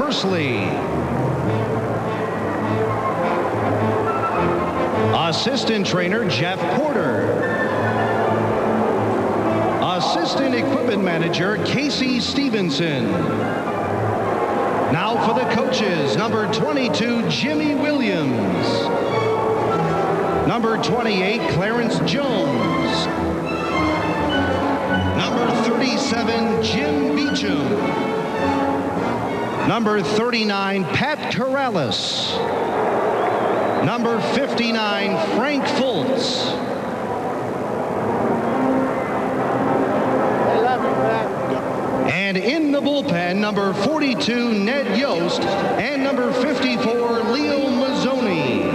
Hursley. Assistant trainer Jeff Porter. Assistant equipment manager Casey Stevenson. Now for the coaches, number 22, Jimmy Williams. Number 28, Clarence Jones. Number 37, Jim Beecham. Number 39, Pat Corrales. Number 59, Frank Fultz. And in the bullpen, number 42, Ned Yost, and number 54, Leo Mazzoni.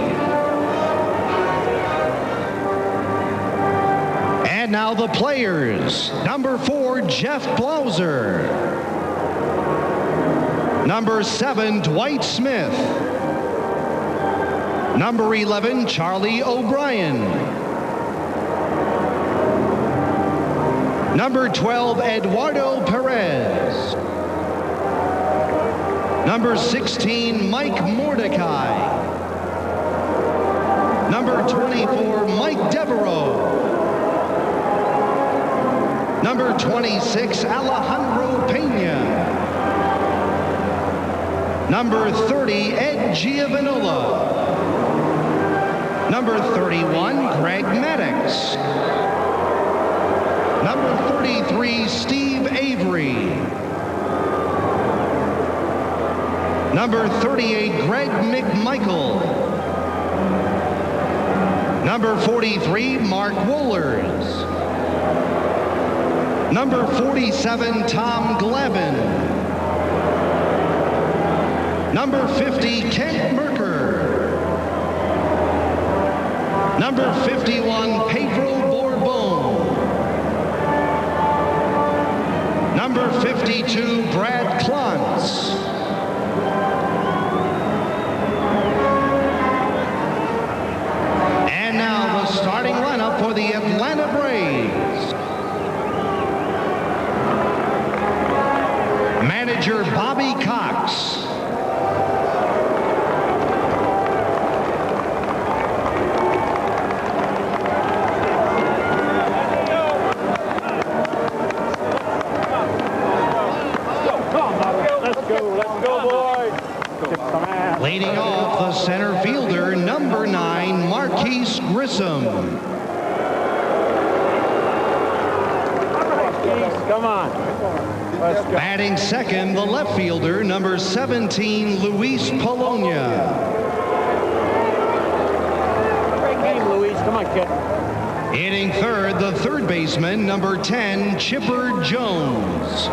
And now the players. Number 4, Jeff Blauser. Number 7, Dwight Smith. Number 11, Charlie O'Brien. Number 12, Eduardo Perez. Number 16, Mike Mordecai. Number 24, Mike Devereaux. Number 26, Alejandro Pena. Number 30, Ed Giovanola. Number 31, Greg Maddox. Number 33, Steve Avery. Number 38, Greg McMichael. Number 43, Mark Wohlers. Number 47, Tom Glavin. Number 50, Kent Merker. Number 51, Pedro Borbon. Number 52, Brad Klontz. And now the starting lineup for the Atlanta Braves. Manager Bobby Cox. Leading off, the center fielder, number 9, Marquise Grissom. Come on. Let's go. Batting second, the left fielder, number 17, Luis Polonia. Great game, Luis. Come on, kid. Hitting third, the third baseman, number 10, Chipper Jones.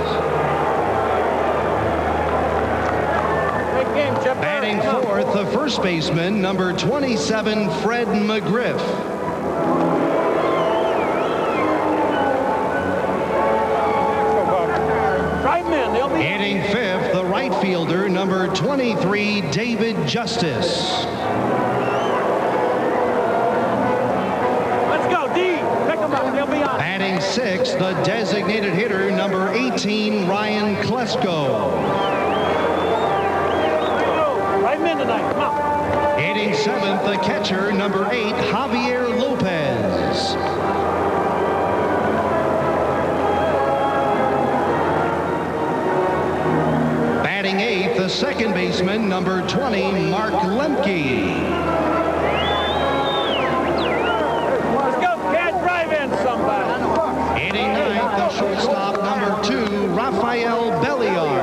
Batting fourth, the first baseman, number 27, Fred McGriff. Hitting fifth, the right fielder, number 23, David Justice. Let's go, D. Pick them up. They'll be on. Batting sixth, the designated hitter, number 18, Ryan Klesko. Tonight. Come on. Hitting seventh, the catcher, number 8, Javier Lopez. Batting eighth, the second baseman, number 20, Mark Lemke. Let's go, kid. Drive in somebody. Hitting ninth, the shortstop, number 2, Rafael Belliar.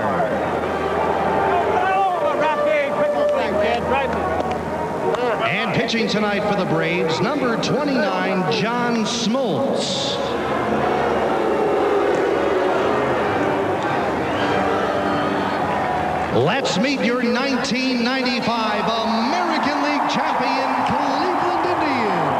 And pitching tonight for the Braves, number 29, John Smoltz. Let's meet your 1995 American League champion, Cleveland Indians.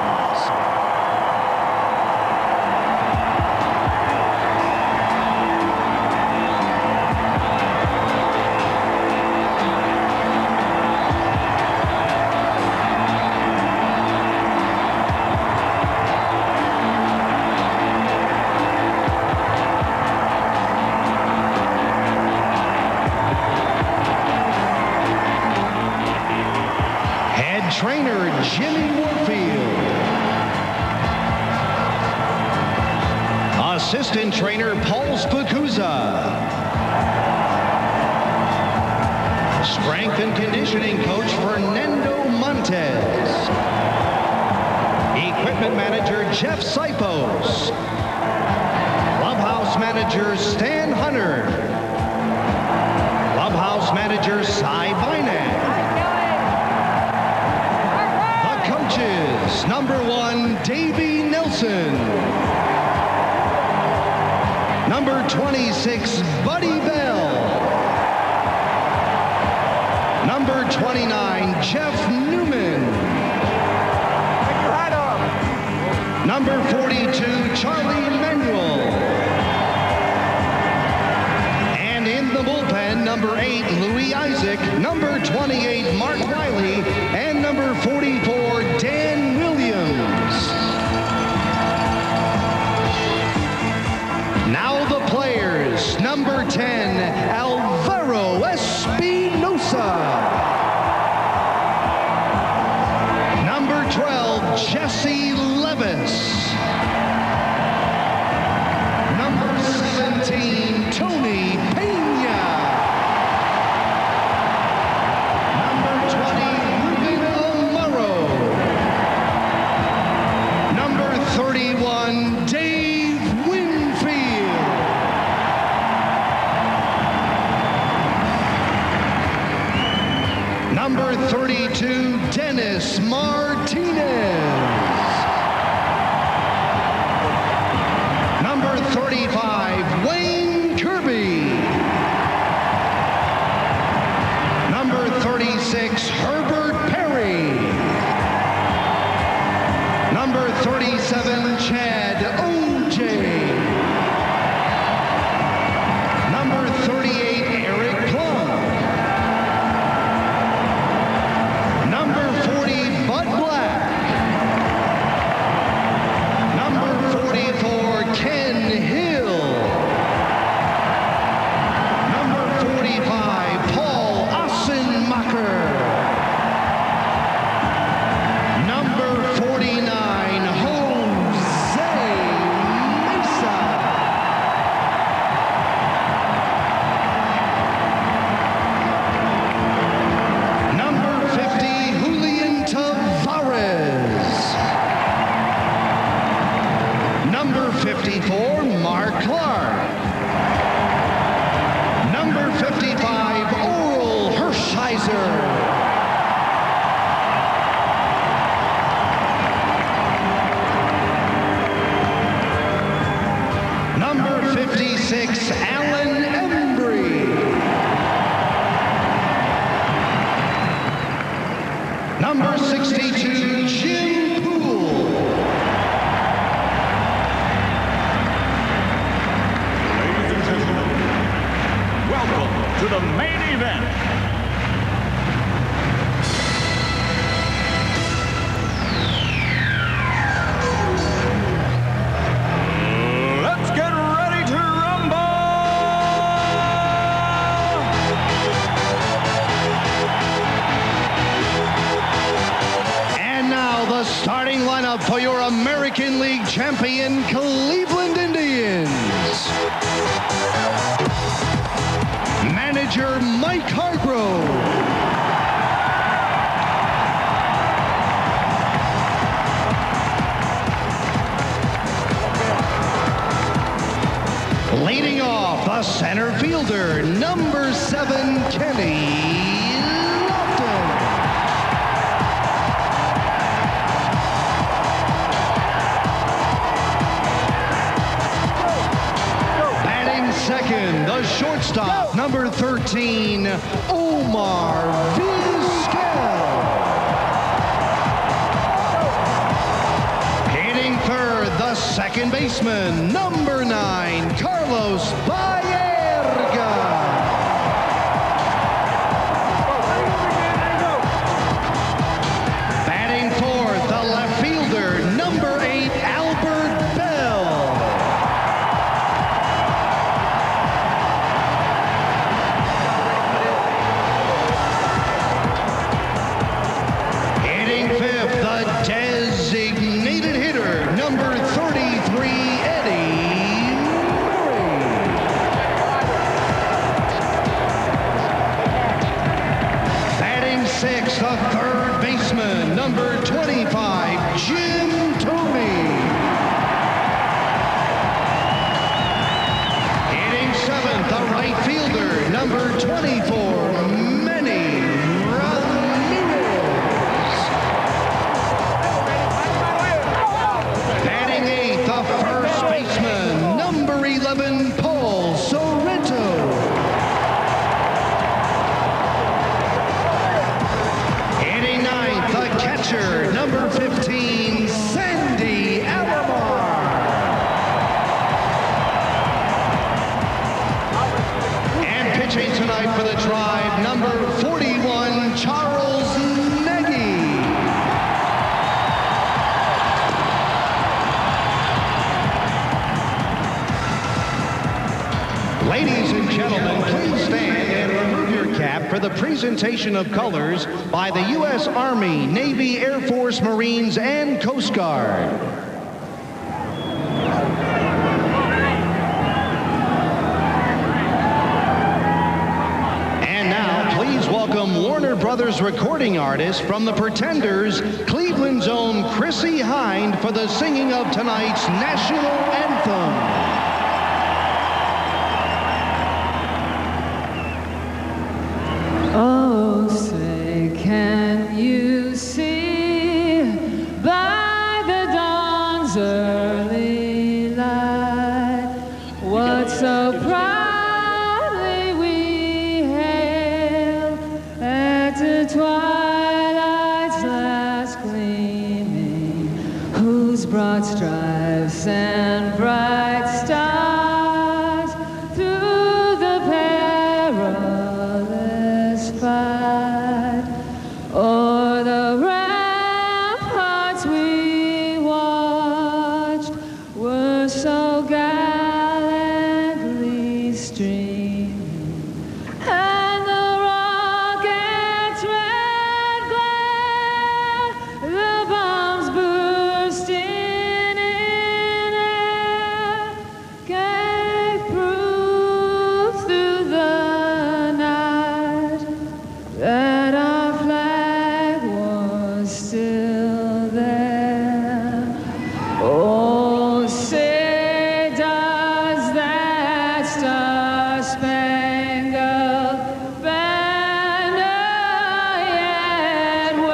Trainer Jimmy Warfield. Assistant Trainer Paul Spacuzza. Strength and Conditioning Coach Fernando Montes. Equipment Manager Jeff Sipos. Clubhouse Manager Stan Hunter. Clubhouse Manager Cy Bynack. The coaches, number 1, Davey Nelson. Number 26, Buddy Bell. Number 29, Jeff Newman. Number 42, Charlie Manuel. And in the bullpen, number 8, Louis Isaac. Number 28, Mark Wiley. And number 44, Dan Williams. Now the players. Number 10, Alvaro Espinosa. Number 12, Jesse Levis. Number 17, Tony Pena. Number 20, Ruben Amaro. Number 31, Dave Winfield. Number 32, Dennis Martinez. Number 35, Wayne Kirby. Number 36, Herbert Perry. Number 37, Chad O.J. Number 38, Eric Plum. Number 40, Bud Black. Number 44, Ken Hill. Number 45, Paul Ossenmacher. Number 49, Jose Mesa. Number 50, Julian Tavares. Number 54, Mark Clark. Number 55, Oral Hershiser. Number 56, Alan Embry. Number 62, Jim Poole. Ladies and gentlemen, welcome to the main event. Let's get ready to rumble! And now the starting lineup for your American League champion Cleveland Indians. Manager Mike Hargrove. Leading off, the center fielder, number 7, Kenny Lofton. Batting second, the shortstop, number 13, Omar Vizquel. Hitting third, the second baseman, number 9, Carlos Baerga. Batting fourth, the left fielder, number 8, Albert Bell. 6, the third baseman, number 25, Jim Thome. Hitting 7th, the right fielder, number 24, Manny Ramirez. Batting 8th, the first baseman, number 11, Paul Sorrento. Hitting 9th, the catcher, number 15, Sandy Alomar. And pitching tonight for the Tribe, number 41, Charles Nagy. Ladies and gentlemen, please stand and remove your cap for the presentation of colors by the U.S. Army, Navy, Air Force, Marines, and Coast Guard. And now, please welcome Warner Brothers recording artist from the Pretenders, Cleveland's own Chrissie Hynde, for the singing of tonight's national anthem. Oh, say, can you see by the dawn's early light what so proudly we hailed at the twilight's last gleaming, whose broad stripes and bright stars through the perilous fight o'er the ramparts we watched were so gallantly streaming, and the rocket's red glare, the bombs bursting in air, gave proof through the night that our flag was still there. Oh, say does that star-spangled banner yet wave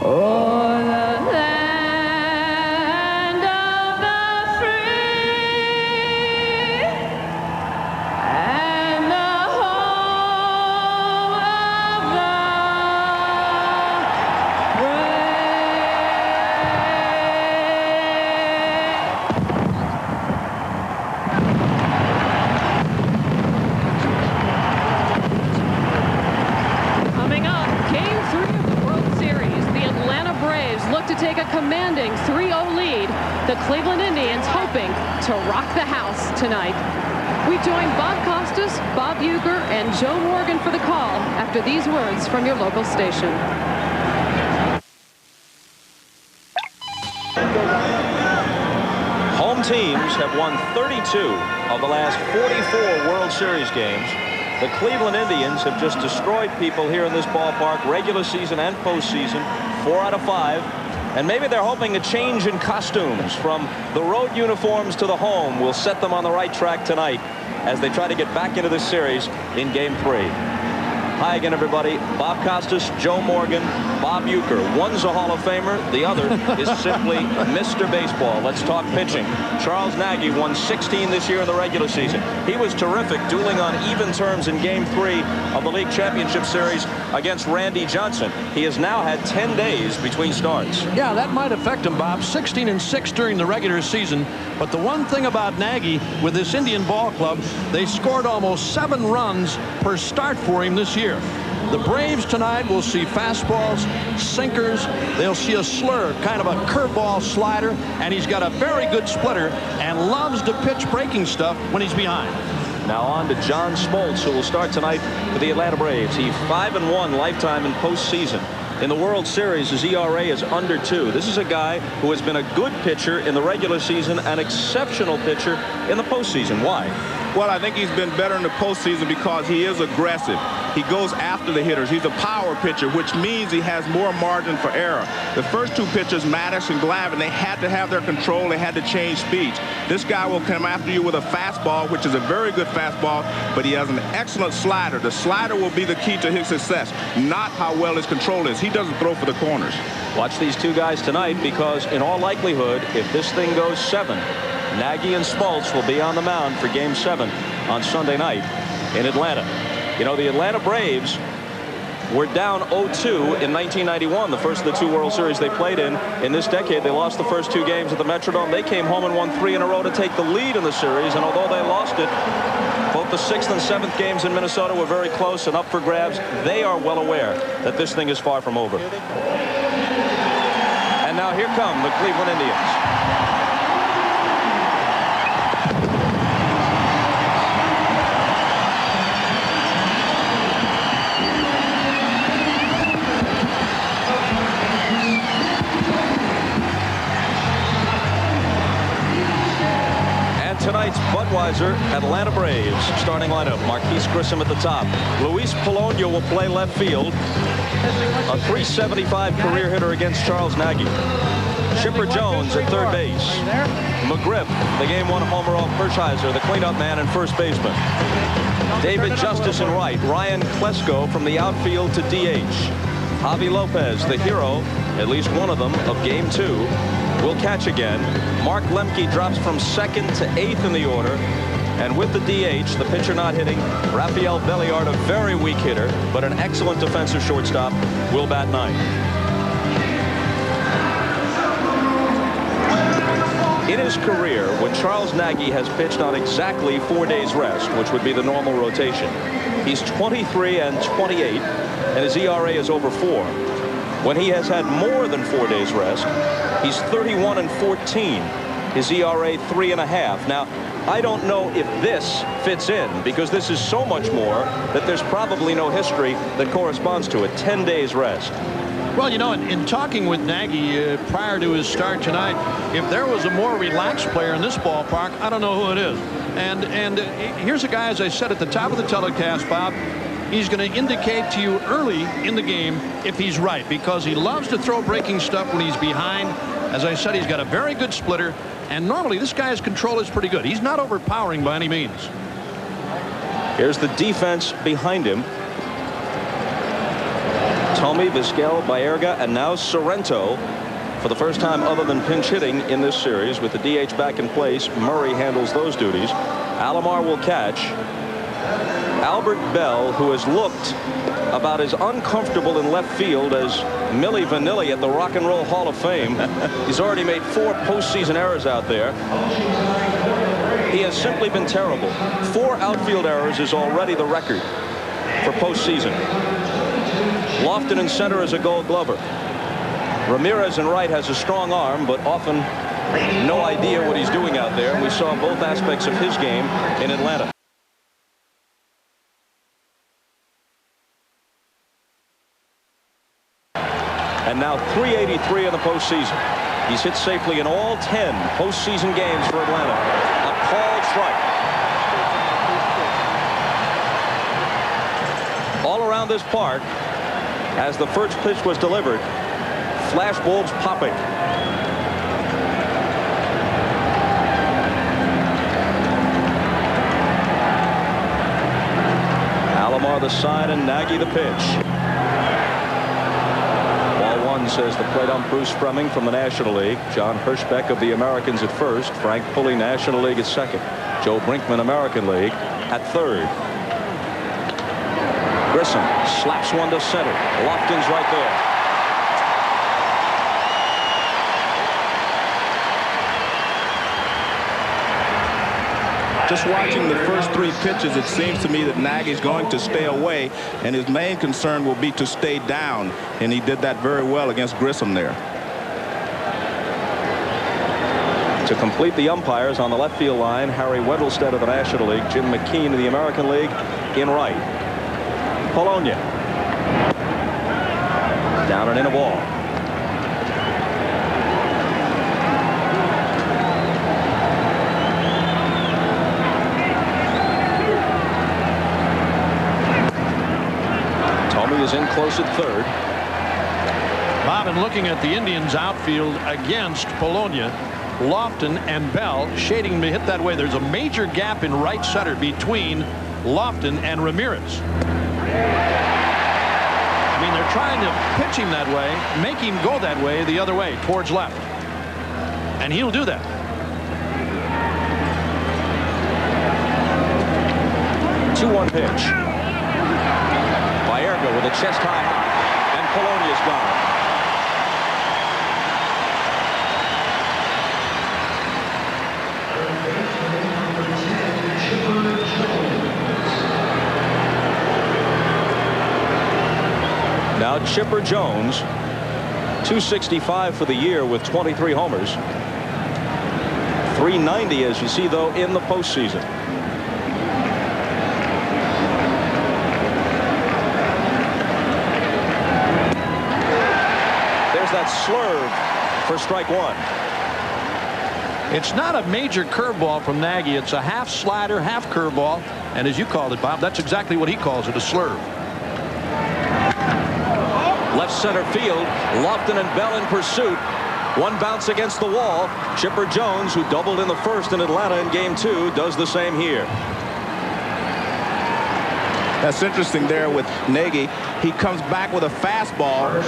o'er the land of the free and the home of the Coming up, Game 3 of the World Series, the Atlanta Braves look to take a commanding 3-0 lead. The Cleveland Indians hoping to rock the house tonight. We join Bob Costas, Bob Uecker, and Joe Morgan for the call after these words from your local station. Home teams have won 32 of the last 44 World Series games. The Cleveland Indians have just destroyed people here in this ballpark, regular season and postseason, 4 out of 5. And maybe they're hoping a change in costumes from the road uniforms to the home will set them on the right track tonight as they try to get back into this series in Game 3. Hi again, everybody. Bob Costas, Joe Morgan, Bob Uecker. One's a Hall of Famer. The other is simply Mr. Baseball. Let's talk pitching. Charles Nagy won 16 this year in the regular season. He was terrific, dueling on even terms in Game 3 of the League Championship Series against Randy Johnson. He has now had 10 days between starts. Yeah, that might affect him, Bob. 16-6 during the regular season. But the one thing about Nagy with this Indian ball club, they scored almost 7 runs per start for him this year. The Braves tonight will see fastballs, sinkers. They'll see a slur, kind of a curveball slider, and he's got a very good splitter and loves to pitch breaking stuff when he's behind. Now on to John Smoltz, who will start tonight for the Atlanta Braves. He's 5-1 lifetime in postseason. In the World Series, his ERA is under 2. This is a guy who has been a good pitcher in the regular season, an exceptional pitcher in the postseason. Why? Well, I think he's been better in the postseason because he is aggressive. He goes after the hitters. He's a power pitcher, which means he has more margin for error. The first two pitchers, Maddox and Glavine, they had to have their control. They had to change speeds. This guy will come after you with a fastball, which is a very good fastball, but he has an excellent slider. The slider will be the key to his success, not how well his control is. He doesn't throw for the corners. Watch these two guys tonight, because in all likelihood, if this thing goes 7, Nagy and Smoltz will be on the mound for Game 7 on Sunday night in Atlanta. You know, the Atlanta Braves were down 0-2 in 1991, the first of the 2 World Series they played in this decade. They lost the first 2 games at the Metrodome. They came home and won 3 in a row to take the lead in the series, and although they lost it, both the 6th and 7th games in Minnesota were very close and up for grabs. They are well aware that this thing is far from over. And now here come the Cleveland Indians. Tonight's Budweiser Atlanta Braves starting lineup. Marquise Grissom at the top. Luis Polonia will play left field. A .375 career hitter against Charles Nagy. Chipper Jones at third base. McGriff, the game 1 homer off Hershiser, the cleanup man and first baseman. David Justice in right. Ryan Klesko from the outfield to DH. Javi Lopez, the hero, at least one of them, of Game 2, will catch again. Mark Lemke drops from 2nd to 8th in the order. And with the DH, the pitcher not hitting, Rafael Belliard, a very weak hitter, but an excellent defensive shortstop, will bat 9th. In his career, when Charles Nagy has pitched on exactly 4 days rest, which would be the normal rotation, he's 23 and 28, and his ERA is over 4. When he has had more than 4 days rest, he's 31 and 14. His ERA 3.5. Now, I don't know if this fits in, because this is so much more that there's probably no history that corresponds to it. 10 days rest. Well, you know, in talking with Nagy prior to his start tonight, if there was a more relaxed player in this ballpark, I don't know who it is. And here's a guy, as I said at the top of the telecast, Bob, he's going to indicate to you early in the game if he's right, because he loves to throw breaking stuff when he's behind. As I said, he's got a very good splitter, and normally this guy's control is pretty good. He's not overpowering by any means. Here's the defense behind him. Tommy, Vizquel, Baerga, and now Sorrento. For the first time other than pinch hitting in this series, with the DH back in place, Murray handles those duties. Alomar will catch. Albert Bell, who has looked about as uncomfortable in left field as Milli Vanilli at the Rock and Roll Hall of Fame. He's already made 4 postseason errors out there. He has simply been terrible. 4 outfield errors is already the record for postseason. Lofton in center is a Gold Glover. Ramirez in right has a strong arm, but often no idea what he's doing out there. We saw both aspects of his game in Atlanta. And now .383 in the postseason. He's hit safely in all 10 postseason games for Atlanta. A called strike. All around this park, as the first pitch was delivered, flash bulbs popping. Alomar the side and Nagy the pitch. Ball 1, says the plate ump Bruce Fremming from the National League. John Hirschbeck of the Americans at first. Frank Pulley, National League, at second. Joe Brinkman, American League, at third. Grissom slaps one to center. Lofton's right there. Just watching the first 3 pitches, it seems to me that Nagy's going to stay away, and his main concern will be to stay down, and he did that very well against Grissom there. To complete the umpires on the left field line, Harry Wendelstedt of the National League, Jim McKean of the American League in right. Polonia. Down and in a ball. is in close at third. Bob, and looking at the Indians outfield against Polonia, Lofton and Bell shading to hit that way. There's a major gap in right center between Lofton and Ramirez. I mean, they're trying to pitch him that way, make him go that way, the other way, towards left. And he'll do that. Two-one pitch. Baerga with a chest high, and Polonia's gone. Now Chipper Jones, 265 for the year with 23 homers. 390, as you see, though, in the postseason. There's that slurve for strike one. It's not a major curveball from Nagy. It's a half slider, half curveball. And as you called it, Bob, that's exactly what he calls it, a slurve. Left center field, Lofton and Bell in pursuit. One bounce against the wall. Chipper Jones, who doubled in the first in Atlanta in game 2, does the same here. That's interesting there with Nagy. He comes back with a fastball,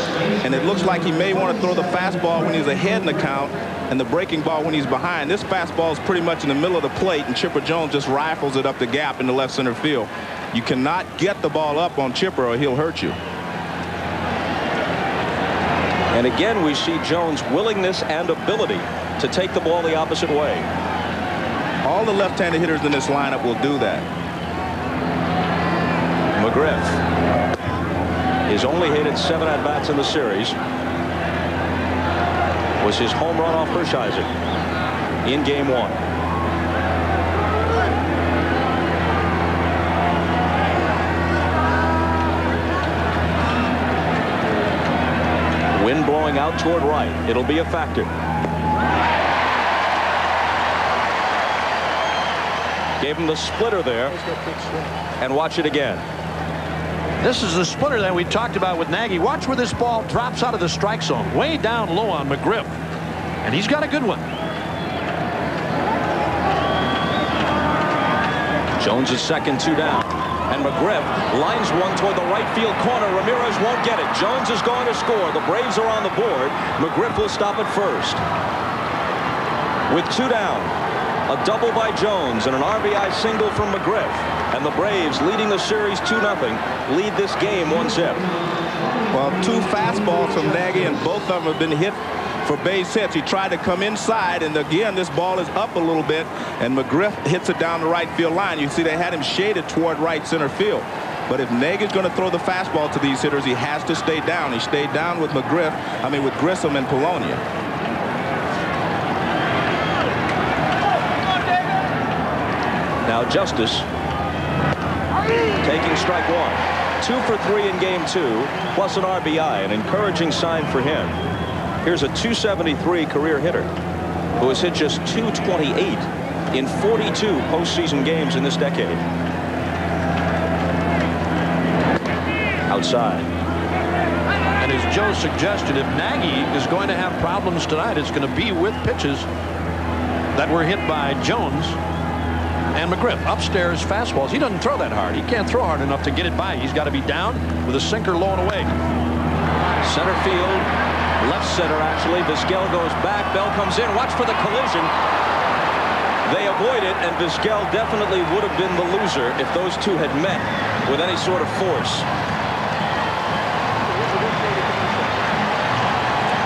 and it looks like he may want to throw the fastball when he's ahead in the count and the breaking ball when he's behind. This fastball is pretty much in the middle of the plate, and Chipper Jones just rifles it up the gap in the left center field. You cannot get the ball up on Chipper or he'll hurt you. And again, we see Jones' willingness and ability to take the ball the opposite way. All the left-handed hitters in this lineup will do that. McGriff is only hit at 7 at-bats in the series. Was his home run off Hershiser in game 1. Wind blowing out toward right. It'll be a factor. Gave him the splitter there. And watch it again. This is the splitter that we talked about with Nagy. Watch where this ball drops out of the strike zone. Way down low on McGriff. And he's got a good one. Jones is second, 2 down. And McGriff lines one toward the right field corner. Ramirez won't get it. Jones is going to score. The Braves are on the board. McGriff will stop at first. With 2 down, a double by Jones and an RBI single from McGriff. And the Braves, leading the series 2-0, lead this game 1-0. Well, 2 fastballs from Nagy, and both of them have been hit for base hits. He tried to come inside, and again, this ball is up a little bit, and McGriff hits it down the right field line. You see they had him shaded toward right center field. But if Nagy's going to throw the fastball to these hitters, he has to stay down. He stayed down with with Grissom and Polonia. Now Justice taking strike 1. 2 for 3 in game 2, plus an RBI, an encouraging sign for him. Here's a 273 career hitter who has hit just 228 in 42 postseason games in this decade. Outside. And as Joe suggested, if Nagy is going to have problems tonight, it's going to be with pitches that were hit by Jones and McGriff. Upstairs fastballs. He doesn't throw that hard. He can't throw hard enough to get it by. He's got to be down with a sinker low and away. Center field, left center actually. Vizquel goes back. Bell comes in. Watch for the collision. They avoid it, and Vizquel definitely would have been the loser if those two had met with any sort of force.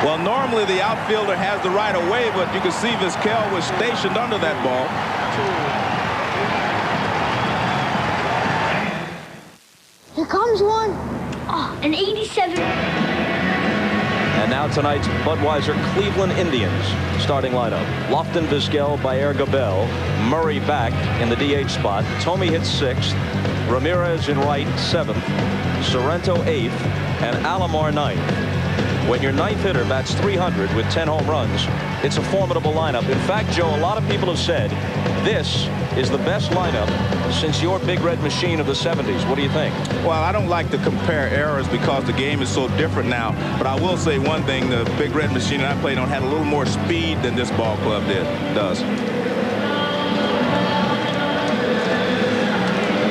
Well, normally the outfielder has the right of way, but you can see Vizquel was stationed under that ball. Here comes one. Oh, an 87. And now tonight's Budweiser Cleveland Indians starting lineup. Lofton, Vizquel, Baerga, Bell. Murray back in the DH spot. Thome hits 6th. Ramirez in right 7th. Sorrento 8th. And Alomar 9th. When your 9th hitter bats 300 with 10 home runs, it's a formidable lineup. In fact, Joe, a lot of people have said This is the best lineup since your Big Red Machine of the 70s. What do you think? Well, I don't like to compare eras because the game is so different now. But I will say one thing: the Big Red Machine that I played on had a little more speed than this ball club does.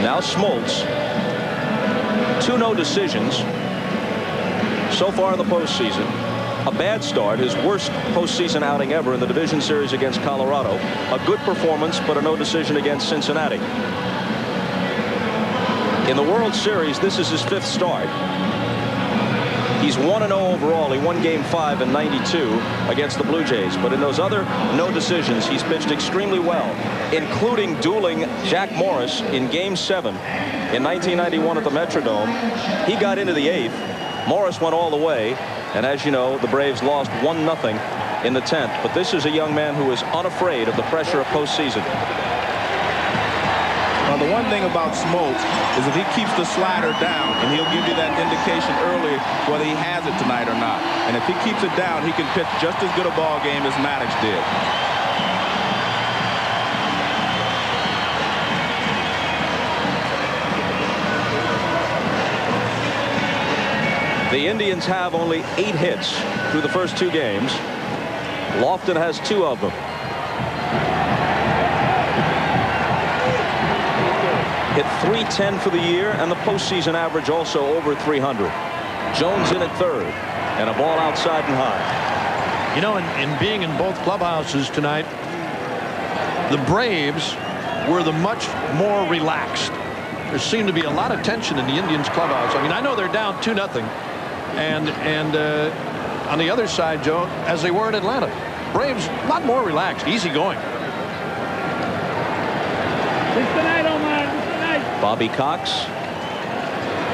Now Smoltz. 2 no decisions so far in the postseason. A bad start, his worst postseason outing ever in the division series against Colorado. A good performance, but a no decision against Cincinnati. In the World Series, this is his 5th start. He's 1-0 overall. He won Game 5 in '92 against the Blue Jays. But in those other no decisions, he's pitched extremely well, including dueling Jack Morris in Game 7 in 1991 at the Metrodome. He got into the 8th. Morris went all the way. And as you know, the Braves lost 1-0 in the 10th. But this is a young man who is unafraid of the pressure of postseason. Well, the one thing about Smoltz is if he keeps the slider down, and he'll give you that indication early whether he has it tonight or not. And if he keeps it down, he can pitch just as good a ball game as Maddox did. The Indians have only 8 hits through the first 2 games. Lofton has 2 of them. Hit .310 for the year, and the postseason average also over 300. Jones in at 3rd, and a ball outside and high. You know, in being in both clubhouses tonight, the Braves were the much more relaxed. There seemed to be a lot of tension in the Indians clubhouse. I mean, I know they're down 2-0. And on the other side, Joe, as they were in Atlanta, Braves a lot more relaxed, easy going. Bobby Cox,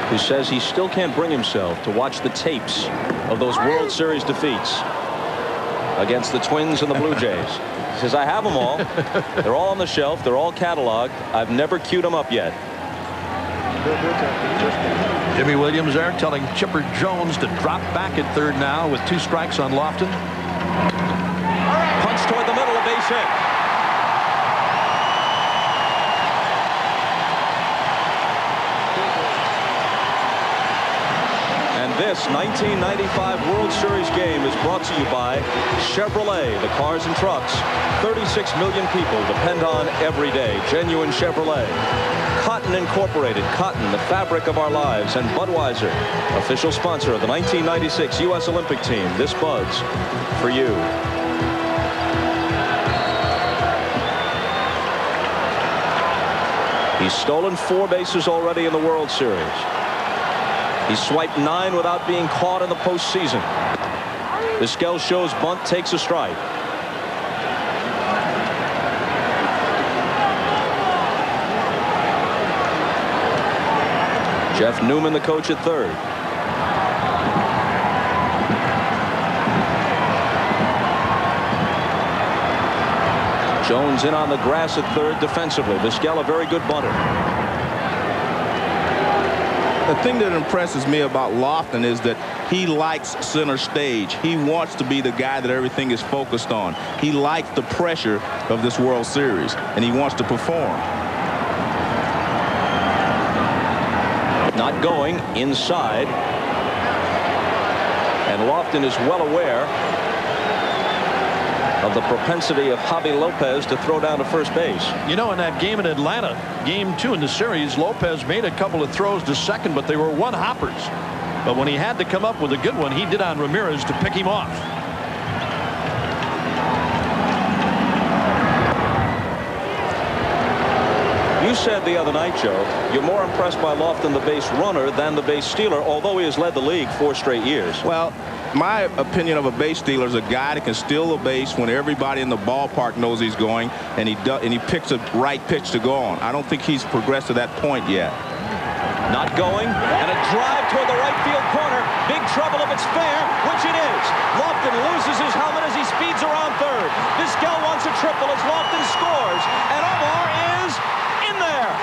who says he still can't bring himself to watch the tapes of those World Series defeats against the Twins and the Blue Jays. He says, I have them all. They're all on the shelf. They're all cataloged. I've never queued them up yet. Jimmy Williams there telling Chipper Jones to drop back at 3rd now with 2 strikes on Lofton. Punch toward the middle, a base hit. And this 1995 World Series game is brought to you by Chevrolet, the cars and trucks 36 million people depend on every day. Genuine Chevrolet. Cotton Incorporated, cotton, the fabric of our lives, and Budweiser, official sponsor of the 1996 U.S. Olympic team. This Bud's for you. He's stolen 4 bases already in the World Series. He swiped 9 without being caught in the postseason. Vizquel shows bunt, takes a strike. Jeff Newman, the coach, at 3rd. Jones in on the grass at 3rd defensively. Vizquel, a very good bunter. The thing that impresses me about Lofton is that he likes center stage. He wants to be the guy that everything is focused on. He likes the pressure of this World Series, and he wants to perform. Not going inside, and Lofton is well aware of the propensity of Javi Lopez to throw down to first base. You know, in that game in Atlanta, Game 2 in the series, Lopez made a couple of throws to second, but they were one-hoppers. But when he had to come up with a good one, he did on Ramirez to pick him off. You said the other night, Joe, you're more impressed by Lofton, the base runner, than the base stealer, although he has led the league 4 straight years. Well, my opinion of a base stealer is a guy that can steal a base when everybody in the ballpark knows he's going, and he picks a right pitch to go on. I don't think he's progressed to that point yet. Not going, and a drive toward the right field corner. Big trouble if it's fair, which it is. Lofton loses his helmet as he speeds around 3rd. Vizquel wants a triple as Lofton scores, and Omar is in there.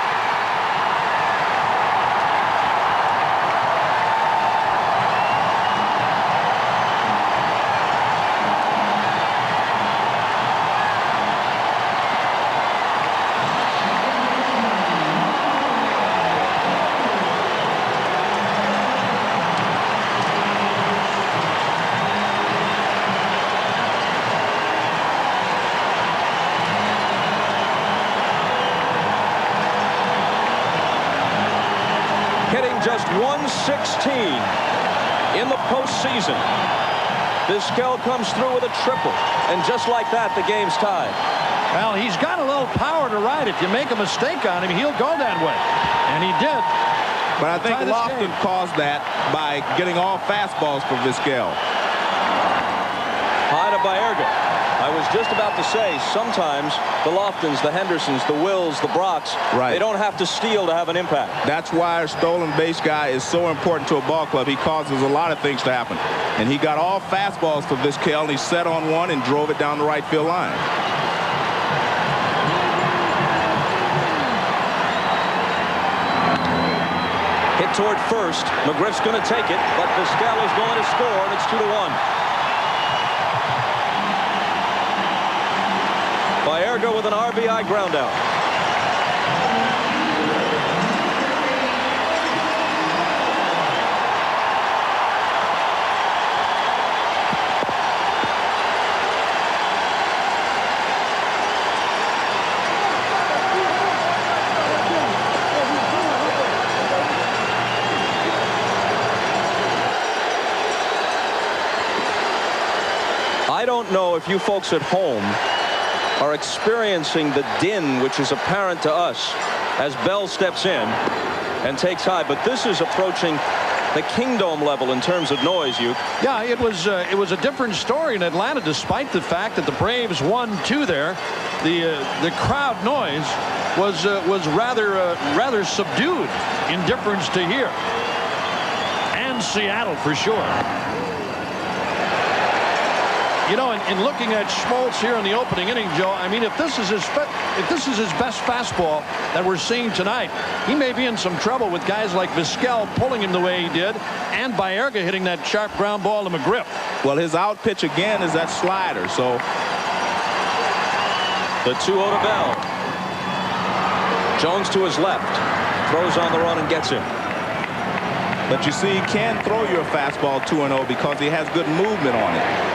hitting just .116 in the postseason. Vizquel comes through with a triple, and just like that, the game's tied. Well, he's got a little power to ride. If you make a mistake on him, he'll go that way. And he did. But I think Lofton caused that by getting all fastballs for Vizquel. High to Baerga. I was just about to say, sometimes the Loftons, the Hendersons, the Wills, the Brocks, they don't have to steal to have an impact. That's why a stolen base guy is so important to a ball club. He causes a lot of things to happen. And he got all fastballs for Vizquel, and he set on one and drove it down the right field line. Hit toward first. McGriff's going to take it, but Vizquel is going to score, and it's 2-1. Baerga with an RBI ground out. I don't know if you folks at home are experiencing the din which is apparent to us as Bell steps in and takes high, but this is approaching the Kingdome level in terms of noise. Yeah, it was a different story in Atlanta, despite the fact that the Braves won 2 there. The crowd noise was rather subdued in difference to here and Seattle for sure. You know, in looking at Schmaltz here in the opening inning, Joe, I mean, if this is his best fastball that we're seeing tonight, he may be in some trouble with guys like Vizquel pulling him the way he did, and Baerga hitting that sharp ground ball to McGriff. Well, his out pitch again is that slider. So the 2-0 to Bell. Jones to his left, throws on the run and gets him. But you see, he can throw you a fastball 2-0 because he has good movement on it.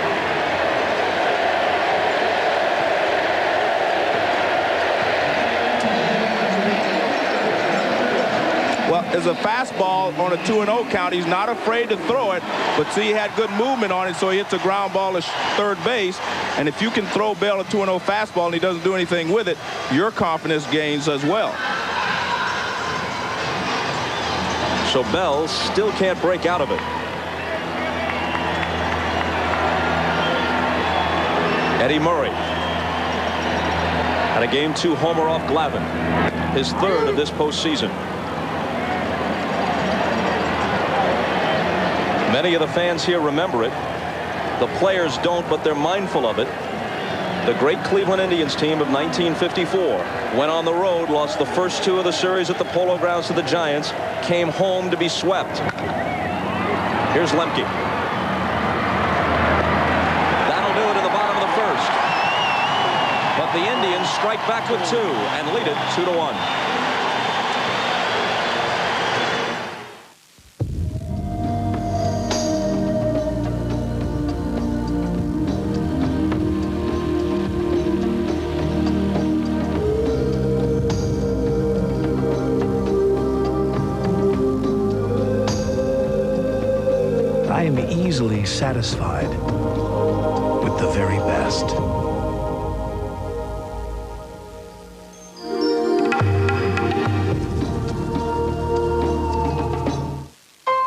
Well, as a fastball on a 2-0 count, he's not afraid to throw it, but see, he had good movement on it, so he hits a ground ball to third base. And if you can throw Bell a 2-0 fastball and he doesn't do anything with it, your confidence gains as well. So Bell still can't break out of it. Eddie Murray had a Game 2 homer off Glavine, his 3rd of this postseason. Many of the fans here remember it. The players don't, but they're mindful of it. The great Cleveland Indians team of 1954 went on the road, lost the first 2 of the series at the Polo Grounds to the Giants, came home to be swept. Here's Lemke. That'll do it in the bottom of the 1st. But the Indians strike back with 2 and lead it 2-1. I am easily satisfied with the very best.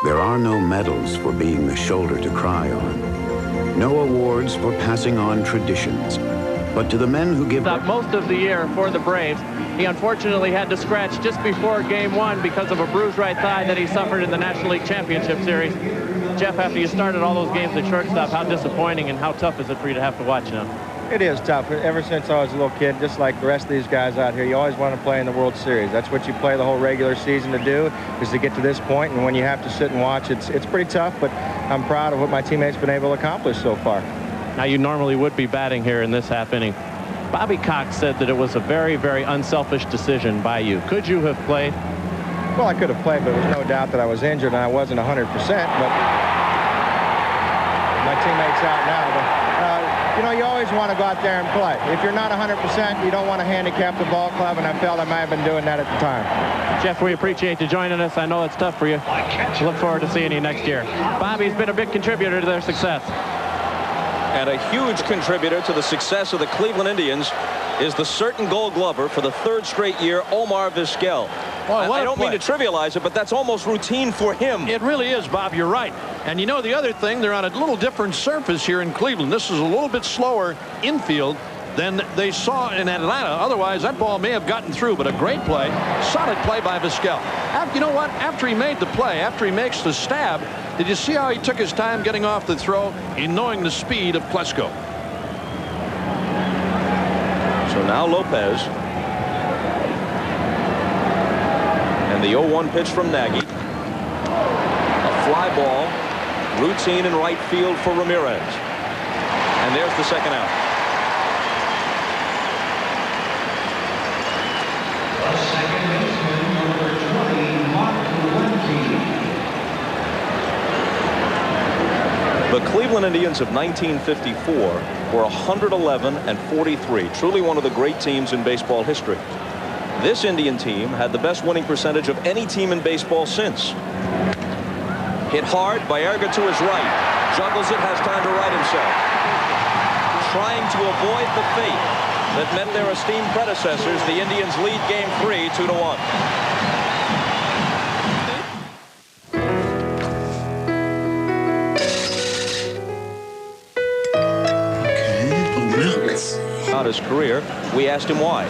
There are no medals for being the shoulder to cry on. No awards for passing on traditions. But to the men who give up most of the year for the Braves, he unfortunately had to scratch just before Game 1 because of a bruised right thigh that he suffered in the National League Championship Series. Jeff, after you started all those games at shortstop, how disappointing and how tough is it for you to have to watch now? It is tough. Ever since I was a little kid, just like the rest of these guys out here, you always want to play in the World Series. That's what you play the whole regular season to do, is to get to this point. And when you have to sit and watch, it's pretty tough, but I'm proud of what my teammates have been able to accomplish so far. Now, you normally would be batting here in this half inning. Bobby Cox said that it was a very, very unselfish decision by you. Could you have played? Well, I could have played, but there's no doubt that I was injured and I wasn't 100%. But my teammate's out now. But you know, you always want to go out there and play. If you're not 100%, you don't want to handicap the ball club, and I felt I might have been doing that at the time. Jeff, we appreciate you joining us. I know it's tough for you. Look forward to seeing you next year. Bobby's been a big contributor to their success. And a huge contributor to the success of the Cleveland Indians is the certain Gold Glover for the 3rd straight year, Omar Vizquel. I don't mean to trivialize it, but that's almost routine for him. It really is, Bob. You're right. And you know, the other thing, they're on a little different surface here in Cleveland. This is a little bit slower infield than they saw in Atlanta. Otherwise, that ball may have gotten through, but a great play, solid play by Vizquel. You know what? After he made the play, after he makes the stab, did you see how he took his time getting off the throw in knowing the speed of Klesko? So now Lopez. And the 0-1 pitch from Nagy. A fly ball. Routine in right field for Ramirez. And there's the second out. The Cleveland Indians of 1954 were 111-43, truly one of the great teams in baseball history. This Indian team had the best winning percentage of any team in baseball since. Hit hard, Baerga to his right, juggles it, has time to right himself. Trying to avoid the fate that met their esteemed predecessors, the Indians lead Game 3 2-1. His career, we asked him why.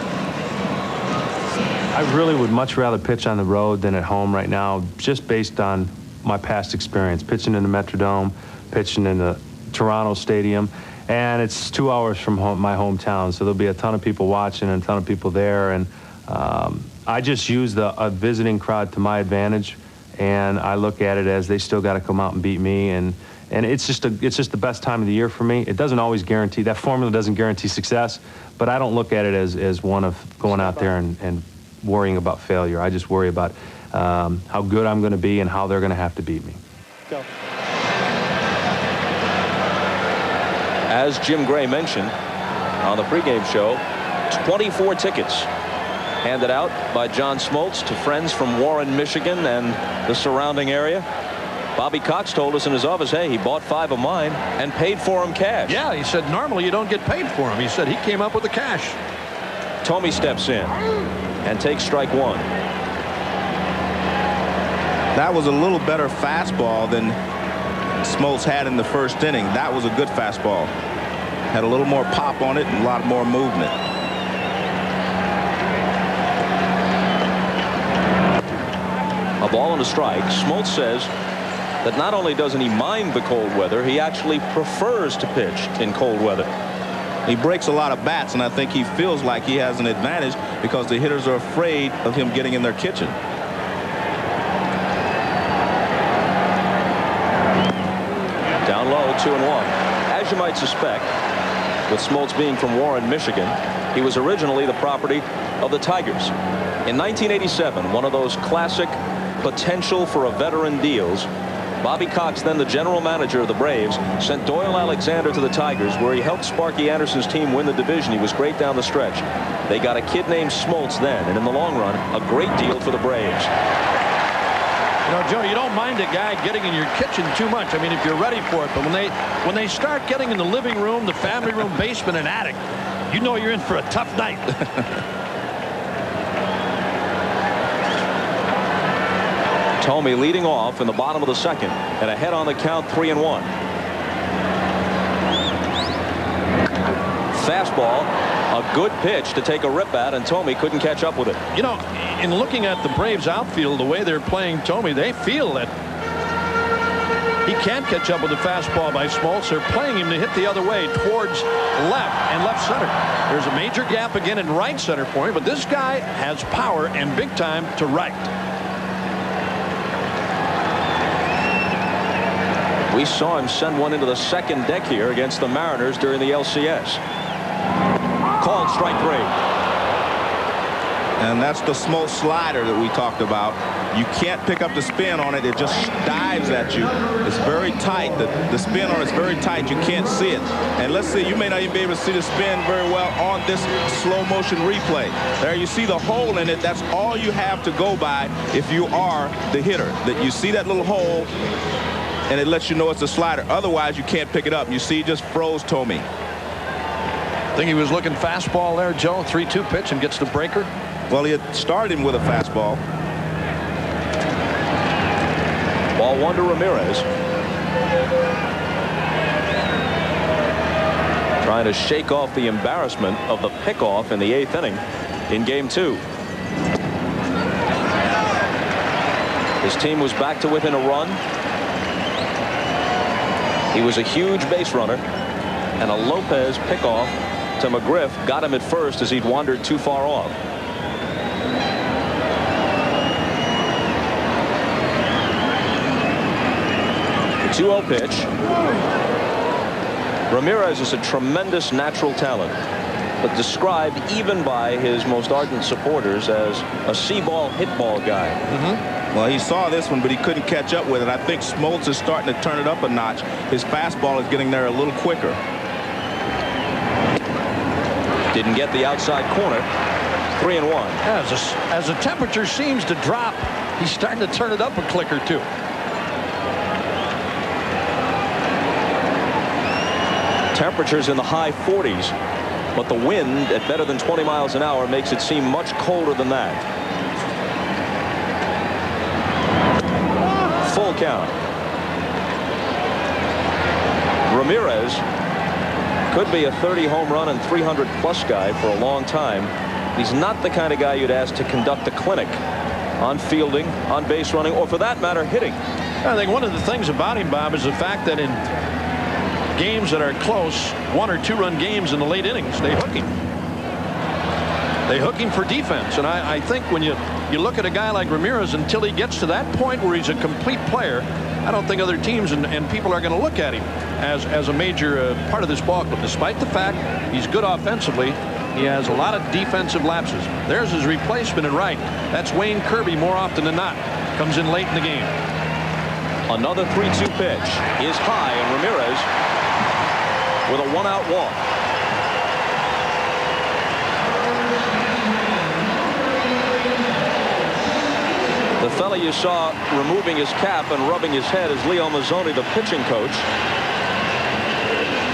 I really would much rather pitch on the road than at home right now, just based on my past experience pitching in the Metrodome, pitching in the Toronto Stadium, and it's 2 hours from my hometown, so there'll be a ton of people watching and a ton of people there, and I just use a visiting crowd to my advantage, and I look at it as they still got to come out and beat me, and it's just the best time of the year for me. It doesn't always guarantee, that formula doesn't guarantee success, but I don't look at it as one of going out there and worrying about failure. I just worry about how good I'm going to be and how they're going to have to beat me. Go. As Jim Gray mentioned on the pregame show, 24 tickets handed out by John Smoltz to friends from Warren, Michigan and the surrounding area. Bobby Cox told us in his office, hey, he bought 5 of mine and paid for them cash. Yeah, he said normally you don't get paid for them. He said he came up with the cash. Thome steps in and takes strike 1. That was a little better fastball than Smoltz had in the first inning. That was a good fastball. Had a little more pop on it and a lot more movement. A ball and a strike. Smoltz says that not only doesn't he mind the cold weather, he actually prefers to pitch in cold weather. He breaks a lot of bats, and I think he feels like he has an advantage because the hitters are afraid of him getting in their kitchen. Down low, 2-1. As you might suspect, with Smoltz being from Warren, Michigan, he was originally the property of the Tigers. In 1987, one of those classic potential for a veteran deals, Bobby Cox, then the general manager of the Braves, sent Doyle Alexander to the Tigers, where he helped Sparky Anderson's team win the division. He was great down the stretch. They got a kid named Smoltz then, and in the long run, a great deal for the Braves. You know, Joe, you don't mind a guy getting in your kitchen too much. I mean, if you're ready for it. But when they start getting in the living room, the family room, basement, and attic, you know you're in for a tough night. Thome leading off in the bottom of the second, and ahead on the count, 3-1. Fastball, a good pitch to take a rip at, and Thome couldn't catch up with it. You know, in looking at the Braves outfield, the way they're playing Thome, they feel that he can't catch up with the fastball by Smoltz. They're playing him to hit the other way towards left and left center. There's a major gap again in right center for him, but this guy has power and big time to right. We saw him send one into the second deck here against the Mariners during the LCS. Called strike 3. And that's the Smoltz slider that we talked about. You can't pick up the spin on it. It just dives at you. It's very tight. The spin on it is very tight. You can't see it. And let's see, you may not even be able to see the spin very well on this slow motion replay. There you see the hole in it. That's all you have to go by if you are the hitter. That you see that little hole, and it lets you know it's a slider. Otherwise, you can't pick it up. You see, he just froze Thome. I think he was looking fastball there, Joe. 3-2 pitch and gets the breaker. Well, he had started him with a fastball. Ball 1 to Ramirez. Trying to shake off the embarrassment of the pickoff in the 8th inning in game 2. His team was back to within a run. He was a huge base runner, and a Lopez pickoff to McGriff got him at first as he'd wandered too far off. The 2-0 pitch. Ramirez is a tremendous natural talent, but described even by his most ardent supporters as a see-ball, hit-ball guy. Well, he saw this one, but he couldn't catch up with it. I think Smoltz is starting to turn it up a notch. His fastball is getting there a little quicker. Didn't get the outside corner. 3-1. As the temperature seems to drop, he's starting to turn it up a click or two. Temperatures in the high 40s, but the wind at better than 20 miles an hour makes it seem much colder than that. Full count. Ramirez could be a 30 home run and 300 plus guy for a long time. He's not the kind of guy you'd ask to conduct a clinic on fielding, on base running, or for that matter hitting. I think one of the things about him, Bob, is the fact that in games that are close, 1 or 2 run games in the late innings, they hook him. They hook him for defense. And I think when you look at a guy like Ramirez, until he gets to that point where he's a complete player, I don't think other teams and people are going to look at him as a major part of this ball club. Despite the fact he's good offensively, he has a lot of defensive lapses. There's his replacement in right. That's Wayne Kirby more often than not. Comes in late in the game. Another 3-2 pitch is high, and Ramirez with a 1-out walk. The fella you saw removing his cap and rubbing his head is Leo Mazzoni, the pitching coach.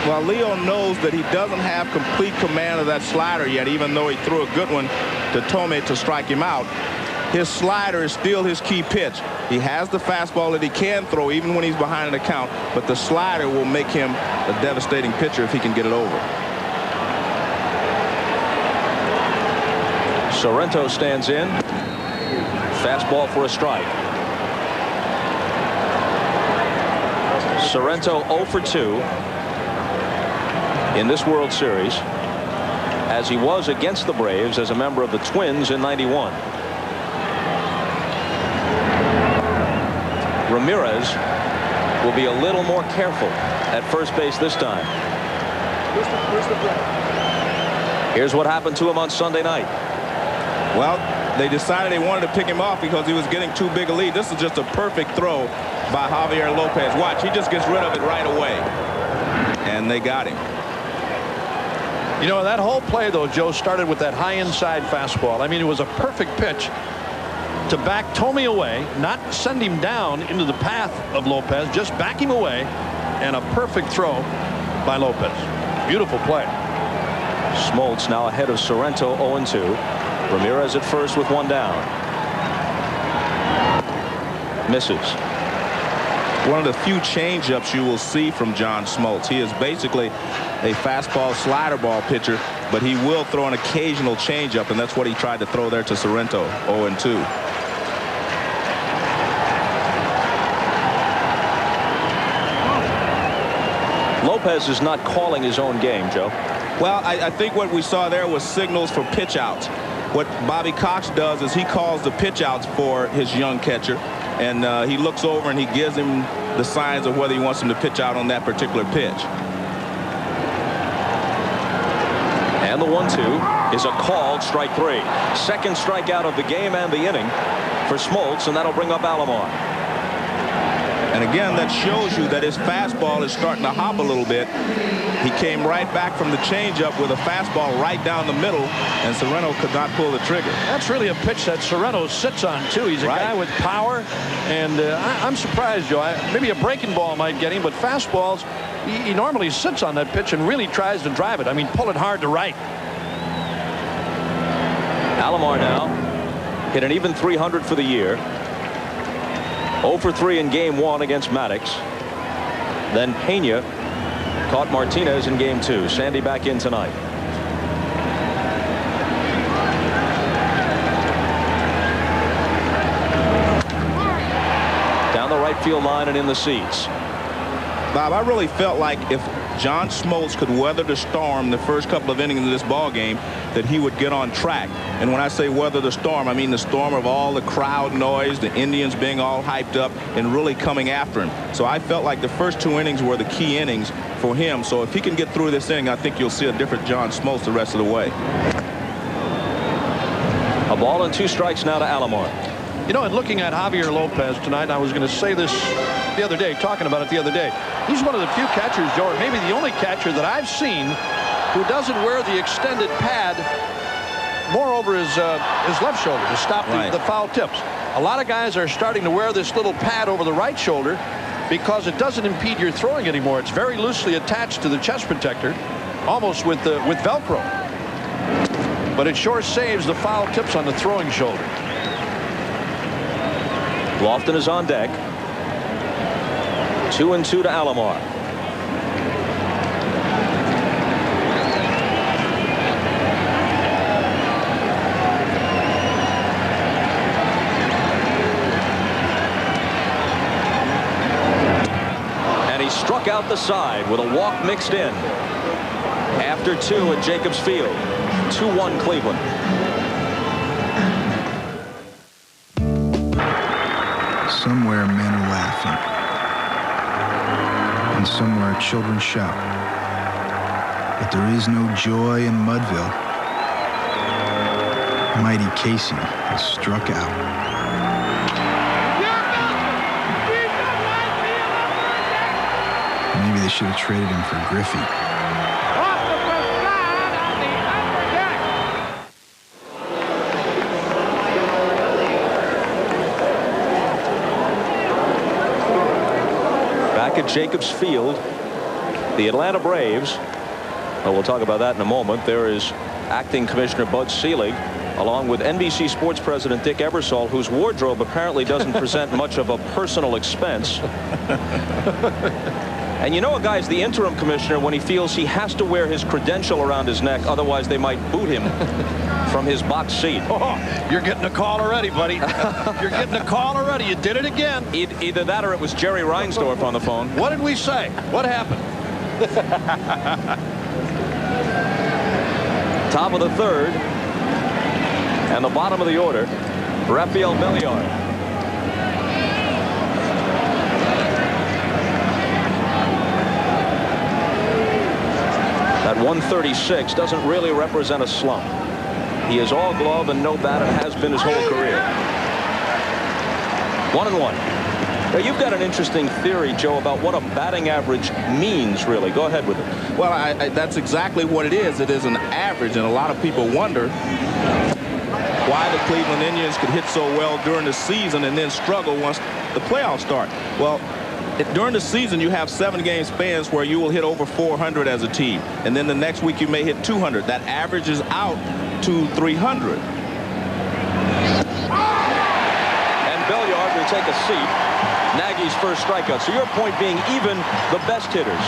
Well, Leo knows that he doesn't have complete command of that slider yet, even though he threw a good one to Thome to strike him out. His slider is still his key pitch. He has the fastball that he can throw even when he's behind an account, but the slider will make him a devastating pitcher if he can get it over. Sorrento stands in. Fastball for a strike. Sorrento 0 for 2 in this World Series, as he was against the Braves as a member of the Twins in '91. Ramirez will be a little more careful at first base this time. Here's what happened to him on Sunday night. Well, they decided they wanted to pick him off because he was getting too big a lead. This is just a perfect throw by Javier Lopez. Watch, he just gets rid of it right away. And they got him. You know, that whole play, though, Joe, started with that high inside fastball. I mean, it was a perfect pitch to back Thome away, not send him down into the path of Lopez, just back him away, and a perfect throw by Lopez. Beautiful play. Smoltz now ahead of Sorrento 0-2. Ramirez at first with 1 down. Misses. One of the few changeups you will see from John Smoltz. He is basically a fastball slider ball pitcher, but he will throw an occasional changeup, and that's what he tried to throw there to Sorrento. 0-2. Lopez is not calling his own game, Joe. Well, I think what we saw there was signals for pitch outs. What Bobby Cox does is he calls the pitch outs for his young catcher, and he looks over and he gives him the signs of whether he wants him to pitch out on that particular pitch. And the 1-2. is a called strike 3. Second strikeout of the game and the inning for Smoltz, and that'll bring up Alomar. And again, that shows you that his fastball is starting to hop a little bit. He came right back from the changeup with a fastball right down the middle, and Sereno could not pull the trigger. That's really a pitch that Sereno sits on, too. He's a guy with power, and I'm surprised, Joe. Maybe a breaking ball might get him, but fastballs, he normally sits on that pitch and really tries to drive it. I mean, pull it hard to right. Alomar now hit an even 300 for the year. 0 for 3 in game 1 against Maddox. Then Pena caught Martinez in game 2. Sandy back in tonight. Down the right field line and in the seats. Bob, I really felt like if John Smoltz could weather the storm the first couple of innings of this ball game, that he would get on track. And when I say weather the storm, I mean the storm of all the crowd noise, the Indians being all hyped up and really coming after him. So I felt like the first 2 innings were the key innings for him. So if he can get through this inning, I think you'll see a different John Smoltz the rest of the way. A ball and 2 strikes now to Alomar. You know, and looking at Javier Lopez tonight, I was going to say this the other day, talking about it the other day. He's one of the few catchers, Joe, or maybe the only catcher that I've seen who doesn't wear the extended pad more over his left shoulder to stop the foul tips. A lot of guys are starting to wear this little pad over the right shoulder because it doesn't impede your throwing anymore. It's very loosely attached to the chest protector, almost with Velcro. But it sure saves the foul tips on the throwing shoulder. Lofton is on deck. 2-2 to Alomar. And he struck out the side with a walk mixed in. After 2 at Jacobs Field. 2-1 Cleveland. Somewhere men are laughing, and somewhere children shout. But there is no joy in Mudville. Mighty Casey has struck out. Maybe they should have traded him for Griffey. At Jacobs Field, the Atlanta Braves, well, we'll talk about that in a moment. There is acting Commissioner Bud Selig, along with NBC Sports President Dick Ebersol, whose wardrobe apparently doesn't present much of a personal expense. And you know a guy's the interim commissioner when he feels he has to wear his credential around his neck, otherwise they might boot him from his box seat. Oh, you're getting a call already, buddy. You're getting a call already. You did it again. Either that or it was Jerry Reinsdorf on the phone. What did we say? What happened? Top of the 3rd and the bottom of the order, Rafael Belliard. That 136 doesn't really represent a slump. He is all glove and no bat and has been his whole career. 1-1. Now, you've got an interesting theory, Joe, about what a batting average means, really. Go ahead with it. Well, that's exactly what it is. It is an average, and a lot of people wonder why the Cleveland Indians could hit so well during the season and then struggle once the playoffs start. Well, during the season, you have 7-game spans where you will hit over 400 as a team. And then the next week, you may hit 200. That averages out to 300. And Belliard will take a seat. Nagy's first strikeout. So your point being even the best hitters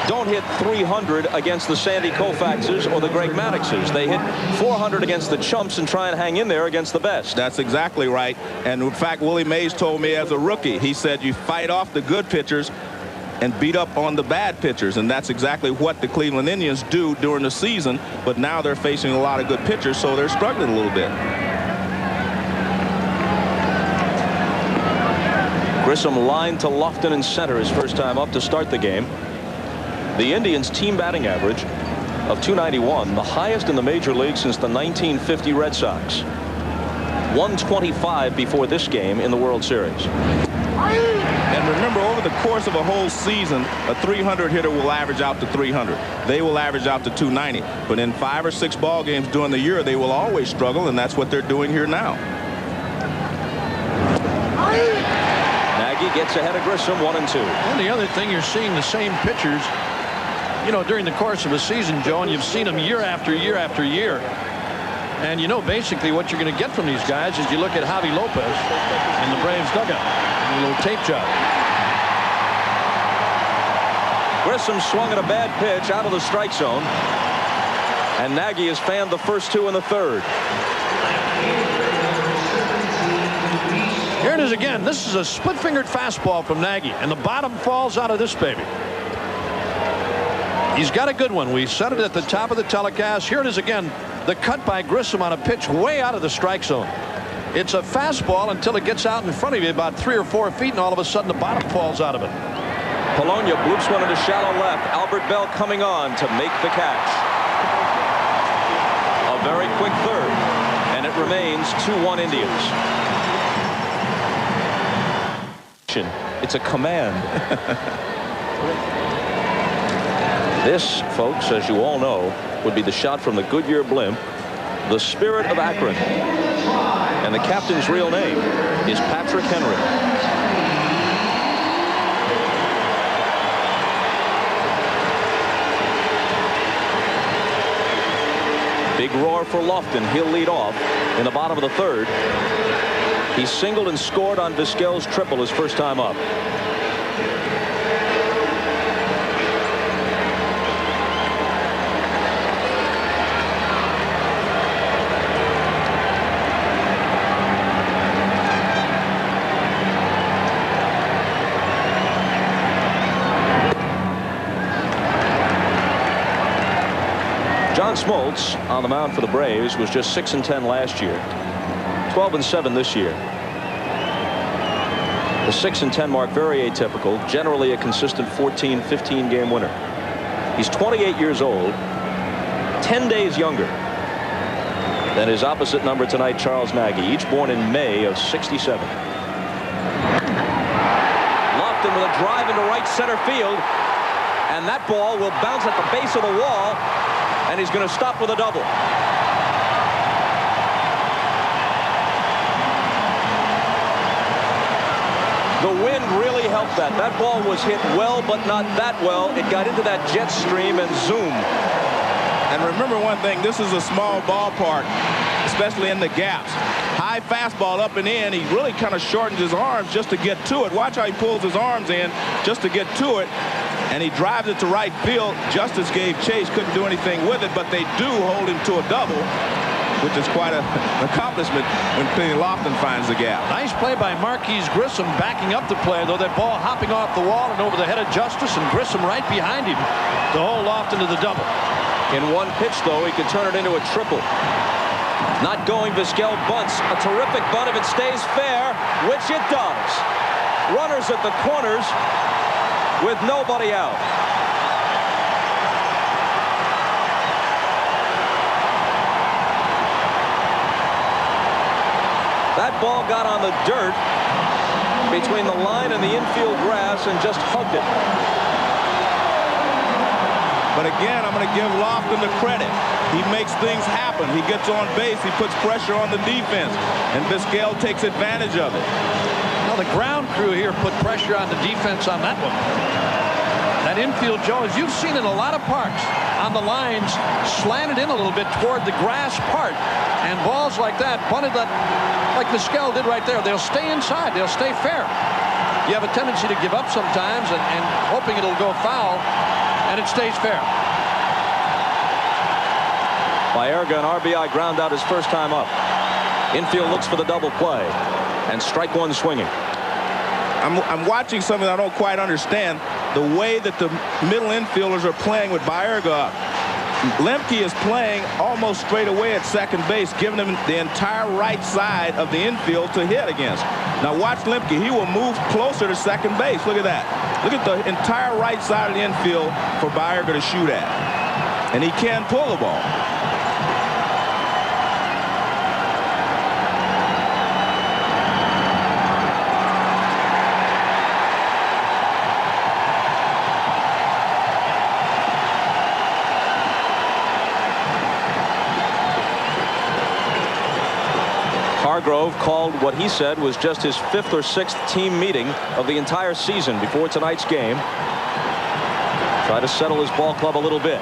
don't hit 300 against the Sandy Koufaxes or the Greg Maddoxes. They hit 400 against the chumps and try and hang in there against the best. That's exactly right. And in fact, Willie Mays told me as a rookie, he said you fight off the good pitchers and beat up on the bad pitchers. And that's exactly what the Cleveland Indians do during the season. But now they're facing a lot of good pitchers, so they're struggling a little bit. Grissom lined to Lofton in center his first time up to start the game. The Indians' team batting average of 291, the highest in the major league since the 1950 Red Sox. 125 before this game in the World Series. And remember, over the course of a whole season, a 300 hitter will average out to 300. They will average out to 290. But in 5 or 6 ball games during the year, they will always struggle, and that's what they're doing here now. Nagy gets ahead of Grissom, 1-2. And the other thing, you're seeing the same pitchers, you know, during the course of a season, Joe, and you've seen them year after year after year. And you know basically what you're going to get from these guys is you look at Javi Lopez in the Braves dugout. A little tape job. Grissom swung at a bad pitch out of the strike zone. And Nagy has fanned the first 2 in the 3rd. Here it is again. This is a split-fingered fastball from Nagy, and the bottom falls out of this baby. He's got a good one. We said it at the top of the telecast. Here it is again. The cut by Grissom on a pitch way out of the strike zone. It's a fastball until it gets out in front of you about 3 or 4 feet, and all of a sudden the bottom falls out of it. Polonia bloops one into shallow left. Albert Bell coming on to make the catch. A very quick 3rd, and it remains 2-1 Indians. It's a command. This, folks, as you all know, would be the shot from the Goodyear blimp, the Spirit of Akron. And the captain's real name is Patrick Henry. Big roar for Lofton. He'll lead off in the bottom of the 3rd. He singled and scored on Vizquel's triple his first time up. John Smoltz on the mound for the Braves was just 6-10 last year. 12-7 this year. The 6-10 mark very atypical, generally a consistent 14-15 game winner. He's 28 years old, 10 days younger than his opposite number tonight, Charles Nagy, each born in May of '67. Lofton with a drive into right center field, and that ball will bounce at the base of the wall, and he's going to stop with a double. The wind really helped that. That ball was hit well, but not that well. It got into that jet stream and zoomed. And remember one thing, this is a small ballpark, especially in the gaps. High fastball up and in. He really kind of shortens his arms just to get to it. Watch how he pulls his arms in just to get to it. And he drives it to right field. Justice gave chase, couldn't do anything with it, but they do hold him to a double, which is quite an accomplishment when Penny Lofton finds the gap. Nice play by Marquise Grissom backing up the play, though. That ball hopping off the wall and over the head of Justice, and Grissom right behind him to hold Lofton to the double. In one pitch, though, he could turn it into a triple. Not going, Vizquel bunts. A terrific bunt if it stays fair, which it does. Runners at the corners with nobody out. That ball got on the dirt between the line and the infield grass and just hugged it. But again, I'm going to give Lofton the credit. He makes things happen. He gets on base. He puts pressure on the defense. And Vizquel takes advantage of it. Now the ground crew here put pressure on the defense on that one. That infield, Joe, as you've seen in a lot of parks, on the lines, slanted in a little bit toward the grass part. And balls like that, bunted that, like Vizquel did right there, they'll stay inside. They'll stay fair. You have a tendency to give up sometimes and hoping it'll go foul, and it stays fair. Baerga, an RBI ground out his first time up. Infield looks for the double play, and strike one swinging. I'm watching something I don't quite understand. The way that the middle infielders are playing with Baerga up. Lemke is playing almost straight away at second base, giving him the entire right side of the infield to hit against. Now watch Lemke. He will move closer to second base. Look at that. Look at the entire right side of the infield for Baerga to shoot at. And he can pull the ball. Hargrove called what he said was just his 5th or 6th team meeting of the entire season before tonight's game. Try to settle his ball club a little bit.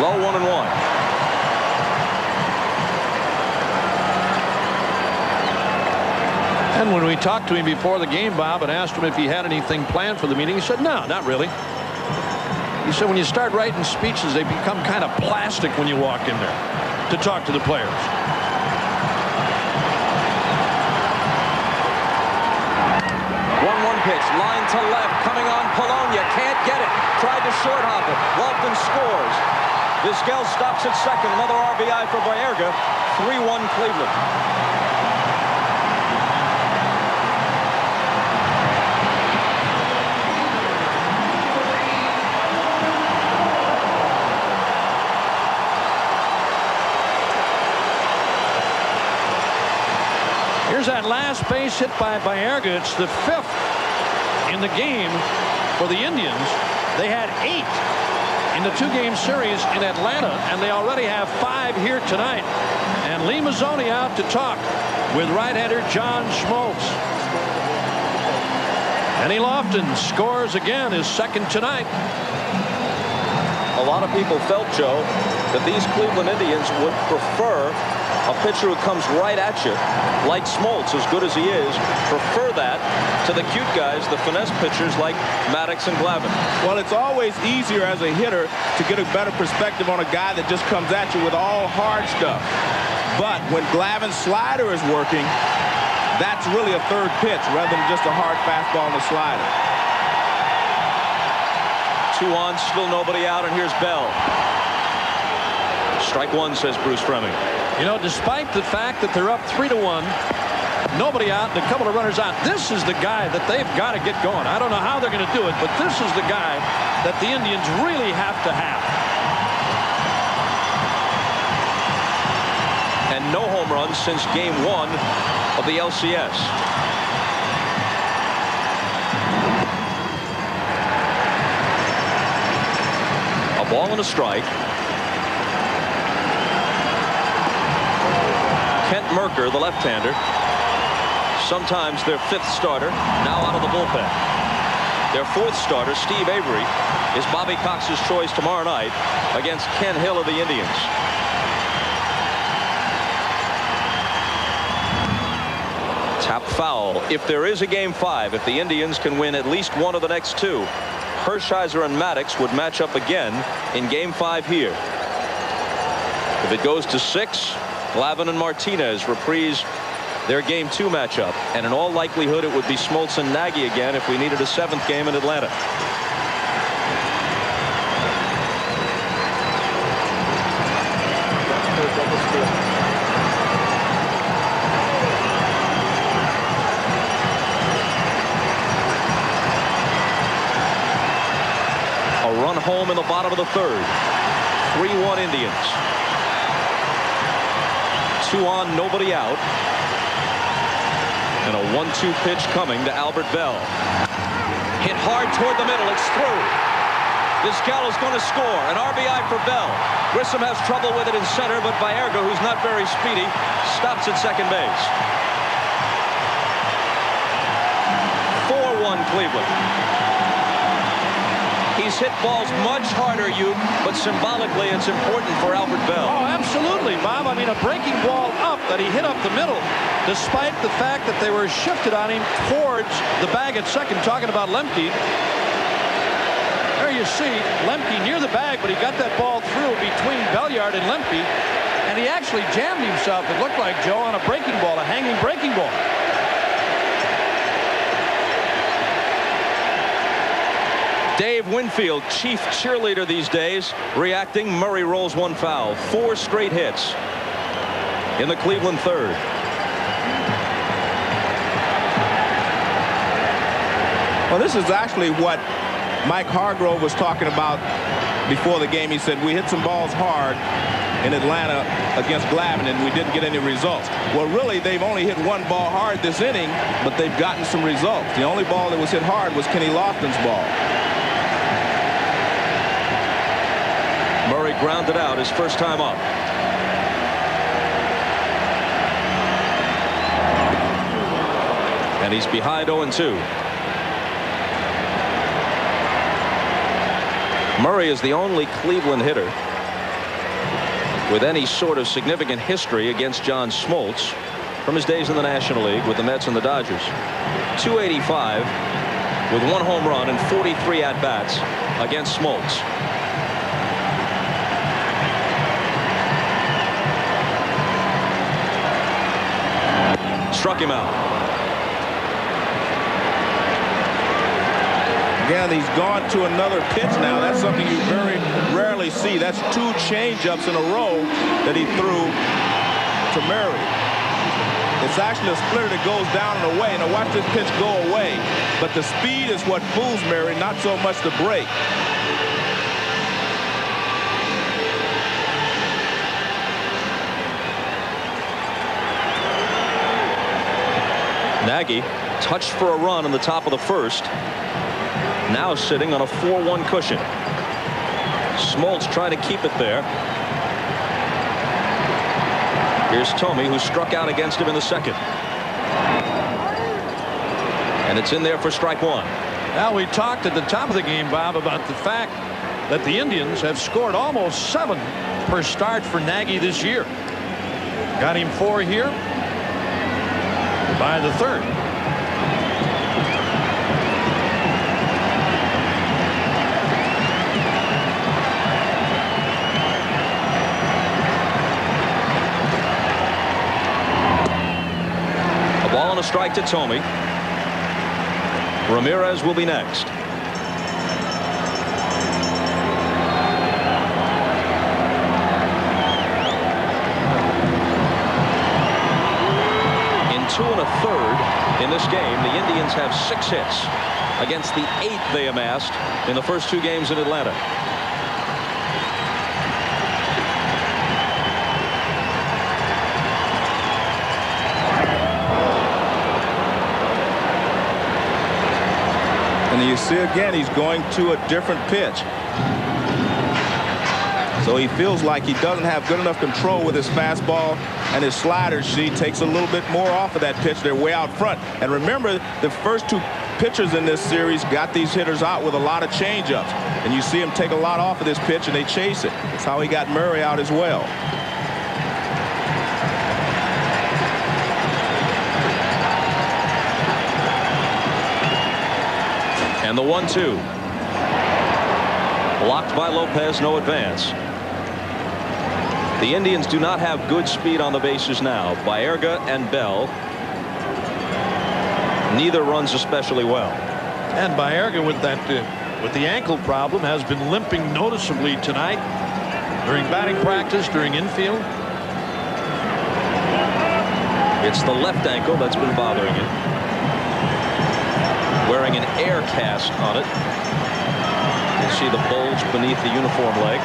Low 1-1. And when we talked to him before the game, Bob, and asked him if he had anything planned for the meeting, he said, no, not really. He said when you start writing speeches, they become kind of plastic when you walk in there to talk to the players. Pitch, line to left, coming on Polonia, can't get it, tried to short hop it, Lofton scores. Vizquel stops at second, another RBI for Baerga, 3-1 Cleveland. Here's that last base hit by Baerga. It's the 5th in the game for the Indians. They had 8 in the 2-game series in Atlanta, and they already have 5 here tonight. And Lee Mazzoni out to talk with right-hander John Schmaltz. Kenny Lofton scores again, his 2nd tonight. A lot of people felt, Joe, that these Cleveland Indians would prefer a pitcher who comes right at you, like Smoltz, as good as he is, prefer that to the cute guys, the finesse pitchers like Maddox and Glavine. Well, it's always easier as a hitter to get a better perspective on a guy that just comes at you with all hard stuff. But when Glavine's slider is working, that's really a 3rd pitch rather than just a hard fastball on the slider. 2 on, still nobody out, and here's Bell. Strike 1, says Bruce Fleming. You know, despite the fact that they're up 3-1, nobody out and a couple of runners out, this is the guy that they've got to get going. I don't know how they're going to do it, but this is the guy that the Indians really have to have. And no home runs since game 1 of the LCS. A ball and a strike. Kent Merker, the left-hander, sometimes their 5th starter, now out of the bullpen. Their 4th starter, Steve Avery, is Bobby Cox's choice tomorrow night against Ken Hill of the Indians. Tap foul. If there is a game 5, if the Indians can win at least one of the next 2, Hershiser and Maddox would match up again in game 5 here. If it goes to 6, Glavine and Martinez reprise their game 2 matchup, and in all likelihood it would be Smoltz and Nagy again if we needed a 7th game in Atlanta. A run home in the bottom of the 3rd. 3-1 Indians. 2 on, nobody out. And a 1-2 pitch coming to Albert Bell. Hit hard toward the middle. It's through. Vizquel is going to score. An RBI for Bell. Grissom has trouble with it in center, but Baerga, who's not very speedy, stops at second base. 4-1 Cleveland. He's hit balls much harder, but symbolically it's important for Albert Bell. Oh, absolutely, Bob. I mean, a breaking ball up that he hit up the middle, despite the fact that they were shifted on him towards the bag at second, talking about Lemke. There you see Lemke near the bag, but he got that ball through between Belliard and Lemke, and he actually jammed himself, it looked like, Joe, on a breaking ball, a hanging breaking ball. Dave Winfield, chief cheerleader these days, reacting. Murray rolls 1 foul. 4 straight hits in the Cleveland 3rd. Well, this is actually what Mike Hargrove was talking about before the game. He said, we hit some balls hard in Atlanta against Glavine, and we didn't get any results. Well, really, they've only hit one ball hard this inning, but they've gotten some results. The only ball that was hit hard was Kenny Lofton's ball. Murray grounded out his first time up. And he's behind 0-2. Murray is the only Cleveland hitter with any sort of significant history against John Smoltz from his days in the National League with the Mets and the Dodgers. 285 with 1 home run and 43 at-bats against Smoltz. Struck him out. Again, he's gone to another pitch now. That's something you very rarely see. That's 2 changeups in a row that he threw to Murray. It's actually a splitter that goes down and away. Now watch this pitch go away. But the speed is what fools Murray, not so much the break. Nagy touched for a run in the top of the first. Now sitting on a 4-1 cushion. Smoltz trying to keep it there. Here's Thome, who struck out against him in the second. And it's in there for strike 1. Now, we talked at the top of the game, Bob, about the fact that the Indians have scored almost 7 per start for Nagy this year. Got him 4 here by the 3rd. Ball and a strike to Thome. Ramirez will be next. In 2 1/3 in this game, the Indians have 6 hits against the 8 they amassed in the first 2 games in Atlanta. And you see again, he's going to a different pitch. So he feels like he doesn't have good enough control with his fastball, and his slider, she takes a little bit more off of that pitch. They're way out front. And remember, the first 2 pitchers in this series got these hitters out with a lot of changeups. And you see him take a lot off of this pitch, and they chase it. That's how he got Murray out as well. And the 1-2. Blocked by Lopez, no advance. The Indians do not have good speed on the bases now. Baerga and Bell. Neither runs especially well. And Baerga, with the ankle problem, has been limping noticeably tonight during batting practice, during infield. It's the left ankle that's been bothering him. Wearing an air cast on it. You see the bulge beneath the uniform leg.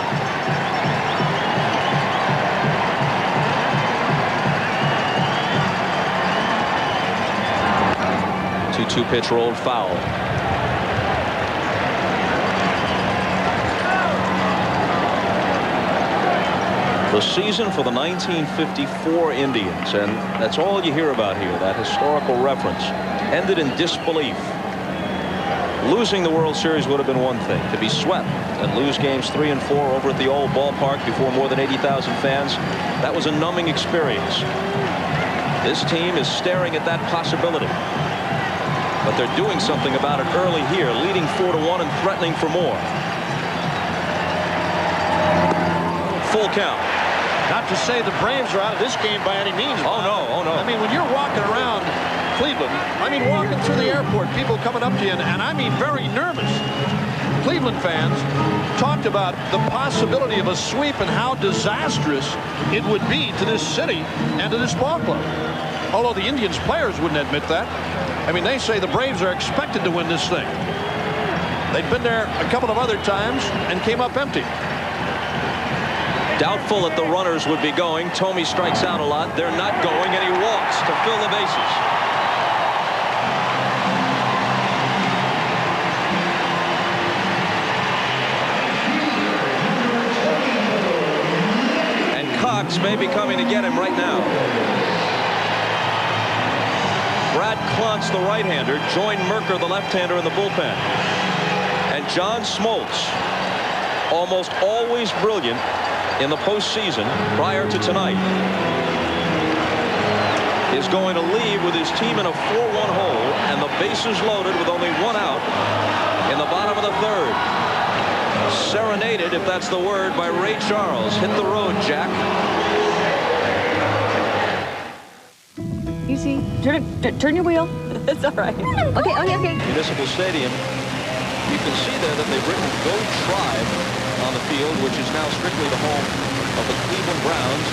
Two pitch rolled foul. The season for the 1954 Indians, and that's all you hear about here, that historical reference, ended in disbelief. Losing the World Series would have been one thing. To be swept and lose games 3 and 4 over at the old ballpark before more than 80,000 fans, that was a numbing experience. This team is staring at that possibility. But they're doing something about it early here, leading 4-1 and threatening for more. Full count. Not to say the Braves are out of this game by any means. Oh, no. Oh, no. I mean, when you're walking around Cleveland, I mean, walking through the airport, people coming up to you, and I mean very nervous. Cleveland fans talked about the possibility of a sweep and how disastrous it would be to this city and to this ball club. Although the Indians players wouldn't admit that. I mean, they say the Braves are expected to win this thing. They'd been there a couple of other times and came up empty. Doubtful that the runners would be going. Thome strikes out a lot. They're not going, and he walks to fill the bases. And Cox may be coming to get him right now. Brad Klontz, the right-hander, joined Merker, the left-hander, in the bullpen. And John Smoltz, almost always brilliant in the postseason prior to tonight, is going to leave with his team in a 4-1 hole and the bases loaded with only one out in the bottom of the third. Serenaded, if that's the word, by Ray Charles. Hit the road, Jack. Easy. Turn your wheel. It's all right. Okay. Municipal Stadium. You can see there that they've written "Go Tribe" on the field, which is now strictly the home of the Cleveland Browns.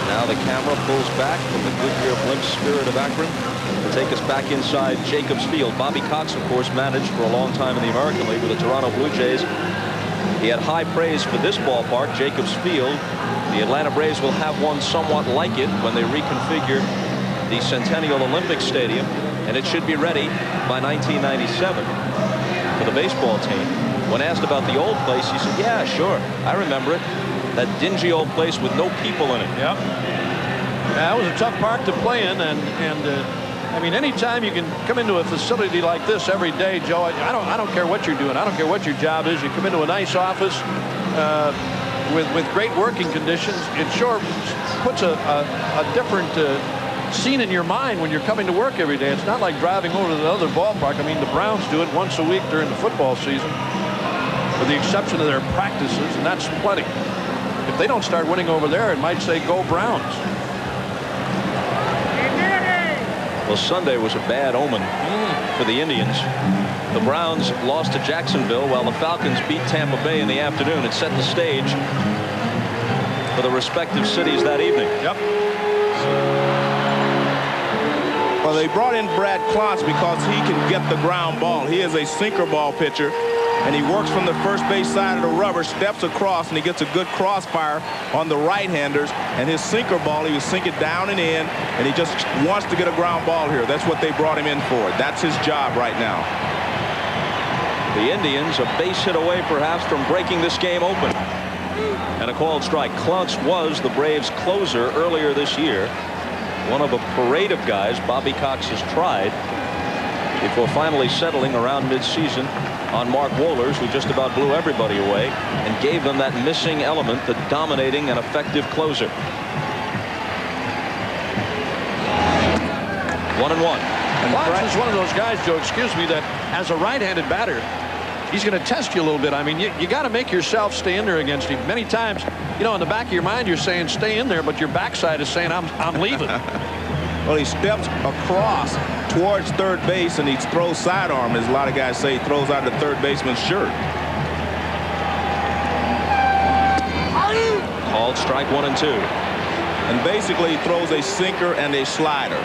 Now the camera pulls back from the Goodyear blimp Spirit of Akron to take us back inside Jacobs Field. Bobby Cox, of course, managed for a long time in the American League with the Toronto Blue Jays. He had high praise for this ballpark, Jacobs Field. The Atlanta Braves will have one somewhat like it when they reconfigure the Centennial Olympic Stadium, and it should be ready by 1997 for the baseball team. When asked about the old place, he said, yeah, sure, I remember it. That dingy old place with no people in it. Yep. That was a tough park to play in, and I mean, anytime you can come into a facility like this every day, Joe, I don't care what you're doing. I don't care what your job is. You come into a nice office with great working conditions. It sure puts a different scene in your mind when you're coming to work every day. It's not like driving over to the other ballpark. I mean, the Browns do it once a week during the football season, with the exception of their practices, and that's plenty. If they don't start winning over there, it might say "Go Browns." Well, Sunday was a bad omen for the Indians. The Browns lost to Jacksonville while the Falcons beat Tampa Bay in the afternoon and set the stage for the respective cities that evening. Yep. Well, they brought in Brad Klontz because he can get the ground ball. He is a sinker ball pitcher, and he works from the first base side of the rubber, steps across, and he gets a good crossfire on the right-handers. And his sinker ball, he was sinking down and in, and he just wants to get a ground ball here. That's what they brought him in for. That's his job right now. The Indians a base hit away perhaps from breaking this game open. And a called strike. Klontz was the Braves closer earlier this year. One of a parade of guys Bobby Cox has tried before finally settling around mid-season on Mark Wohlers, who just about blew everybody away and gave them that missing element, the dominating and effective closer. 1-1. Klontz is one of those guys, Joe, excuse me, that as a right-handed batter, he's going to test you a little bit. I mean, you got to make yourself stay in there against him. Many times, you know, in the back of your mind, you're saying stay in there, but your backside is saying I'm leaving. Well, he steps across towards third base, and he throws sidearm, as a lot of guys say. He throws out the third baseman's shirt. Called strike 1 and 2. And basically, he throws a sinker and a slider.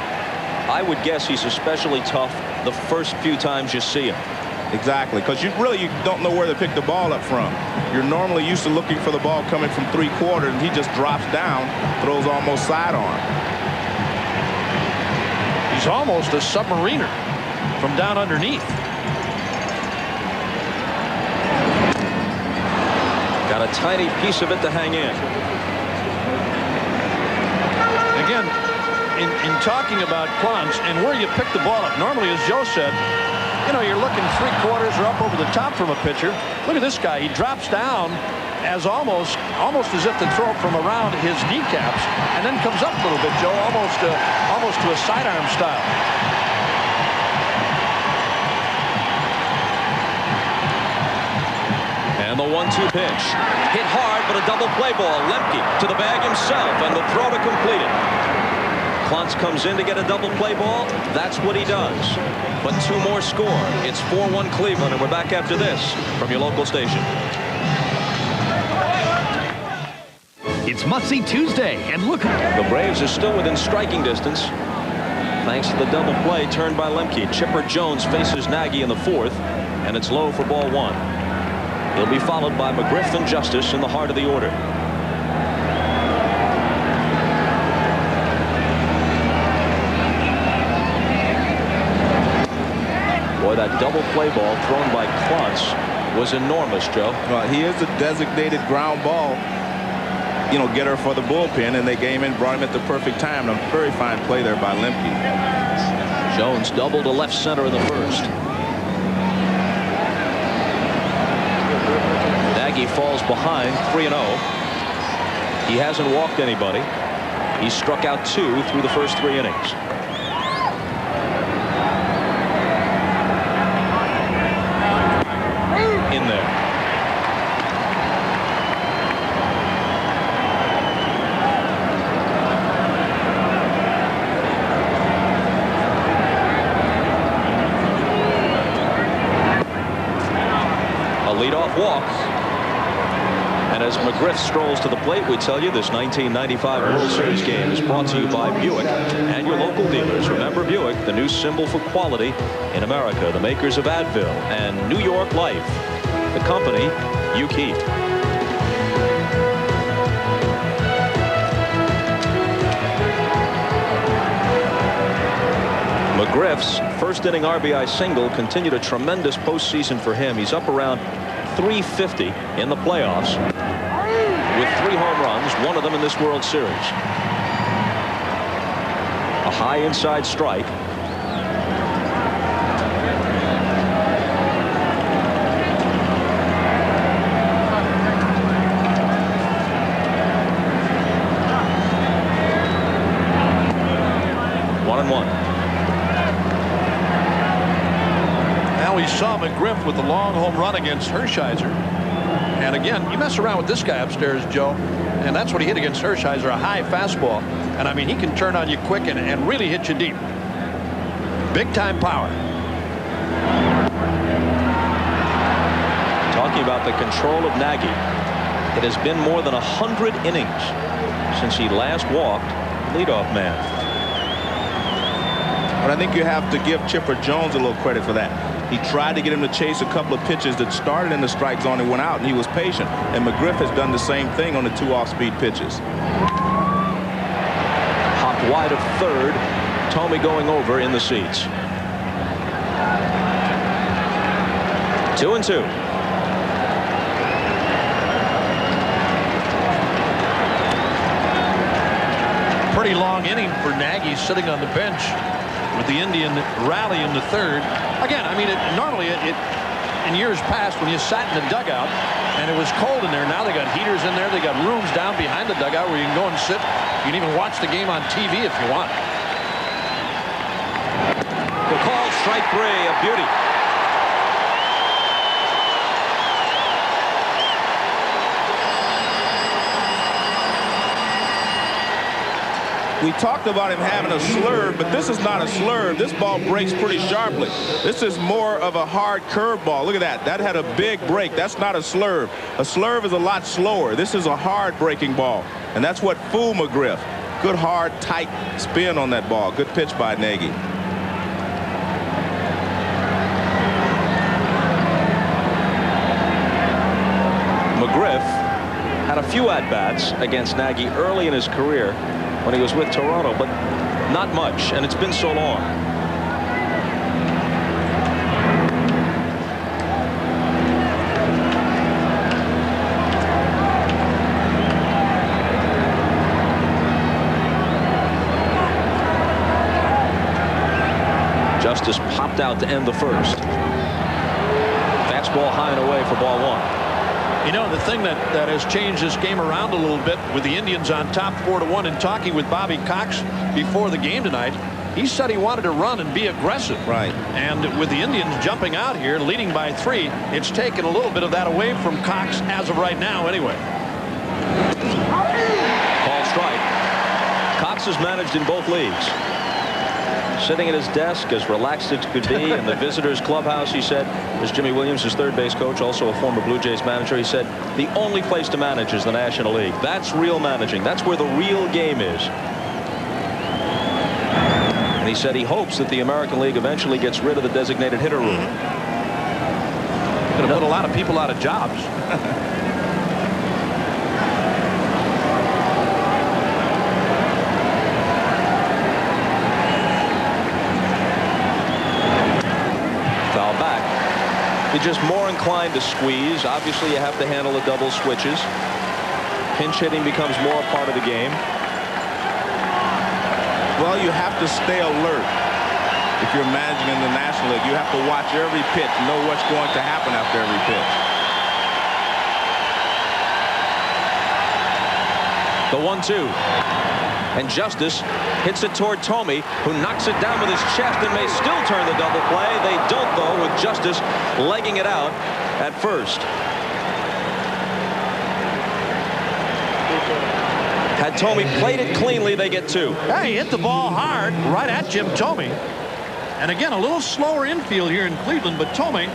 I would guess he's especially tough the first few times you see him. Exactly, because you don't know where to pick the ball up from. You're normally used to looking for the ball coming from 3/4, and he just drops down, throws almost sidearm. He's almost a submariner from down underneath. Got a tiny piece of it to hang in. Again, in talking about Klontz and where you pick the ball up, normally, as Joe said, you know, you're looking 3/4 or up over the top from a pitcher. Look at this guy. He drops down as almost as if to throw it from around his kneecaps, and then comes up a little bit, Joe, almost to a sidearm style. And the 1-2 pitch. Hit hard, but a double play ball. Lemke to the bag himself, and the throw to complete it. Klontz comes in to get a double play ball. That's what he does. But 2 more score. It's 4-1 Cleveland, and we're back after this from your local station. It's Must-See Tuesday, and look. The Braves are still within striking distance. Thanks to the double play turned by Lemke. Chipper Jones faces Nagy in the 4th, and it's low for ball 1. He'll be followed by McGriff and Justice in the heart of the order. Boy, that double play ball thrown by Klontz was enormous, Joe. Well, he is a designated ground ball, getter for the bullpen, and they came in, brought him at the perfect time. And a very fine play there by Lemke. Jones doubled to left center in the 1st. Nagy falls behind 3-0. He hasn't walked anybody. He struck out 2 through the first 3 innings. In there. A leadoff walk. And as McGriff strolls to the plate, we tell you this 1995 World Series game is brought to you by Buick and your local dealers. Remember Buick, the new symbol for quality in America, the makers of Advil and New York Life, the company you keep. McGriff's first inning RBI single continued a tremendous postseason for him. He's up around 350 in the playoffs with 3 home runs, one of them in this World Series. A high inside strike. We saw McGriff with the long home run against Hershiser. And again, you mess around with this guy upstairs, Joe, and that's what he hit against Hershiser, a high fastball. And I mean, he can turn on you quick and really hit you deep. Big time power. Talking about the control of Nagy. It has been more than 100 innings since he last walked leadoff man. But I think you have to give Chipper Jones a little credit for that. He tried to get him to chase a couple of pitches that started in the strike zone and went out, and he was patient. And McGriff has done the same thing on the 2 off-speed pitches. Hopped wide of 3rd. Thome going over in the seats. 2-2. Pretty long inning for Nagy sitting on the bench with the Indian rally in the 3rd. Again, I mean, normally in years past when you sat in the dugout and it was cold in there, now they got heaters in there. They got rooms down behind the dugout where you can go and sit. You can even watch the game on TV if you want. The call, strike 3, a beauty. We talked about him having a slurve, but this is not a slurve. This ball breaks pretty sharply. This is more of a hard curve ball. Look at that. That had a big break. That's not a slurve. A slurve is a lot slower. This is a hard breaking ball, and that's what fooled McGriff. Good, hard, tight spin on that ball. Good pitch by Nagy. McGriff had a few at-bats against Nagy early in his career when he was with Toronto, but not much, and it's been so long. Justice popped out to end the 1st. Fastball high and away for ball 1. You know, the thing that has changed this game around a little bit with the Indians on top 4-1, and talking with Bobby Cox before the game tonight, he said he wanted to run and be aggressive. Right. And with the Indians jumping out here, leading by 3, it's taken a little bit of that away from Cox as of right now anyway. Call strike. Cox is managed in both leagues. Sitting at his desk, as relaxed as could be in the visitors clubhouse, he said, as Jimmy Williams, his third base coach, also a former Blue Jays manager, he said, the only place to manage is the National League. That's real managing. That's where the real game is. And he said he hopes that the American League eventually gets rid of the designated hitter rule. Going to put a lot of people out of jobs. Foul back. You're just more inclined to squeeze. Obviously, you have to handle the double switches. Pinch hitting becomes more a part of the game. Well, you have to stay alert. If you're managing in the National League, you have to watch every pitch, know what's going to happen after every pitch. The 1-2. And Justice hits it toward Thome, who knocks it down with his chest and may still turn the double play. They don't, though, with Justice legging it out at first. Had Thome played it cleanly, they get 2. Hey, he hit the ball hard right at Jim Thome. And again, a little slower infield here in Cleveland, but Thome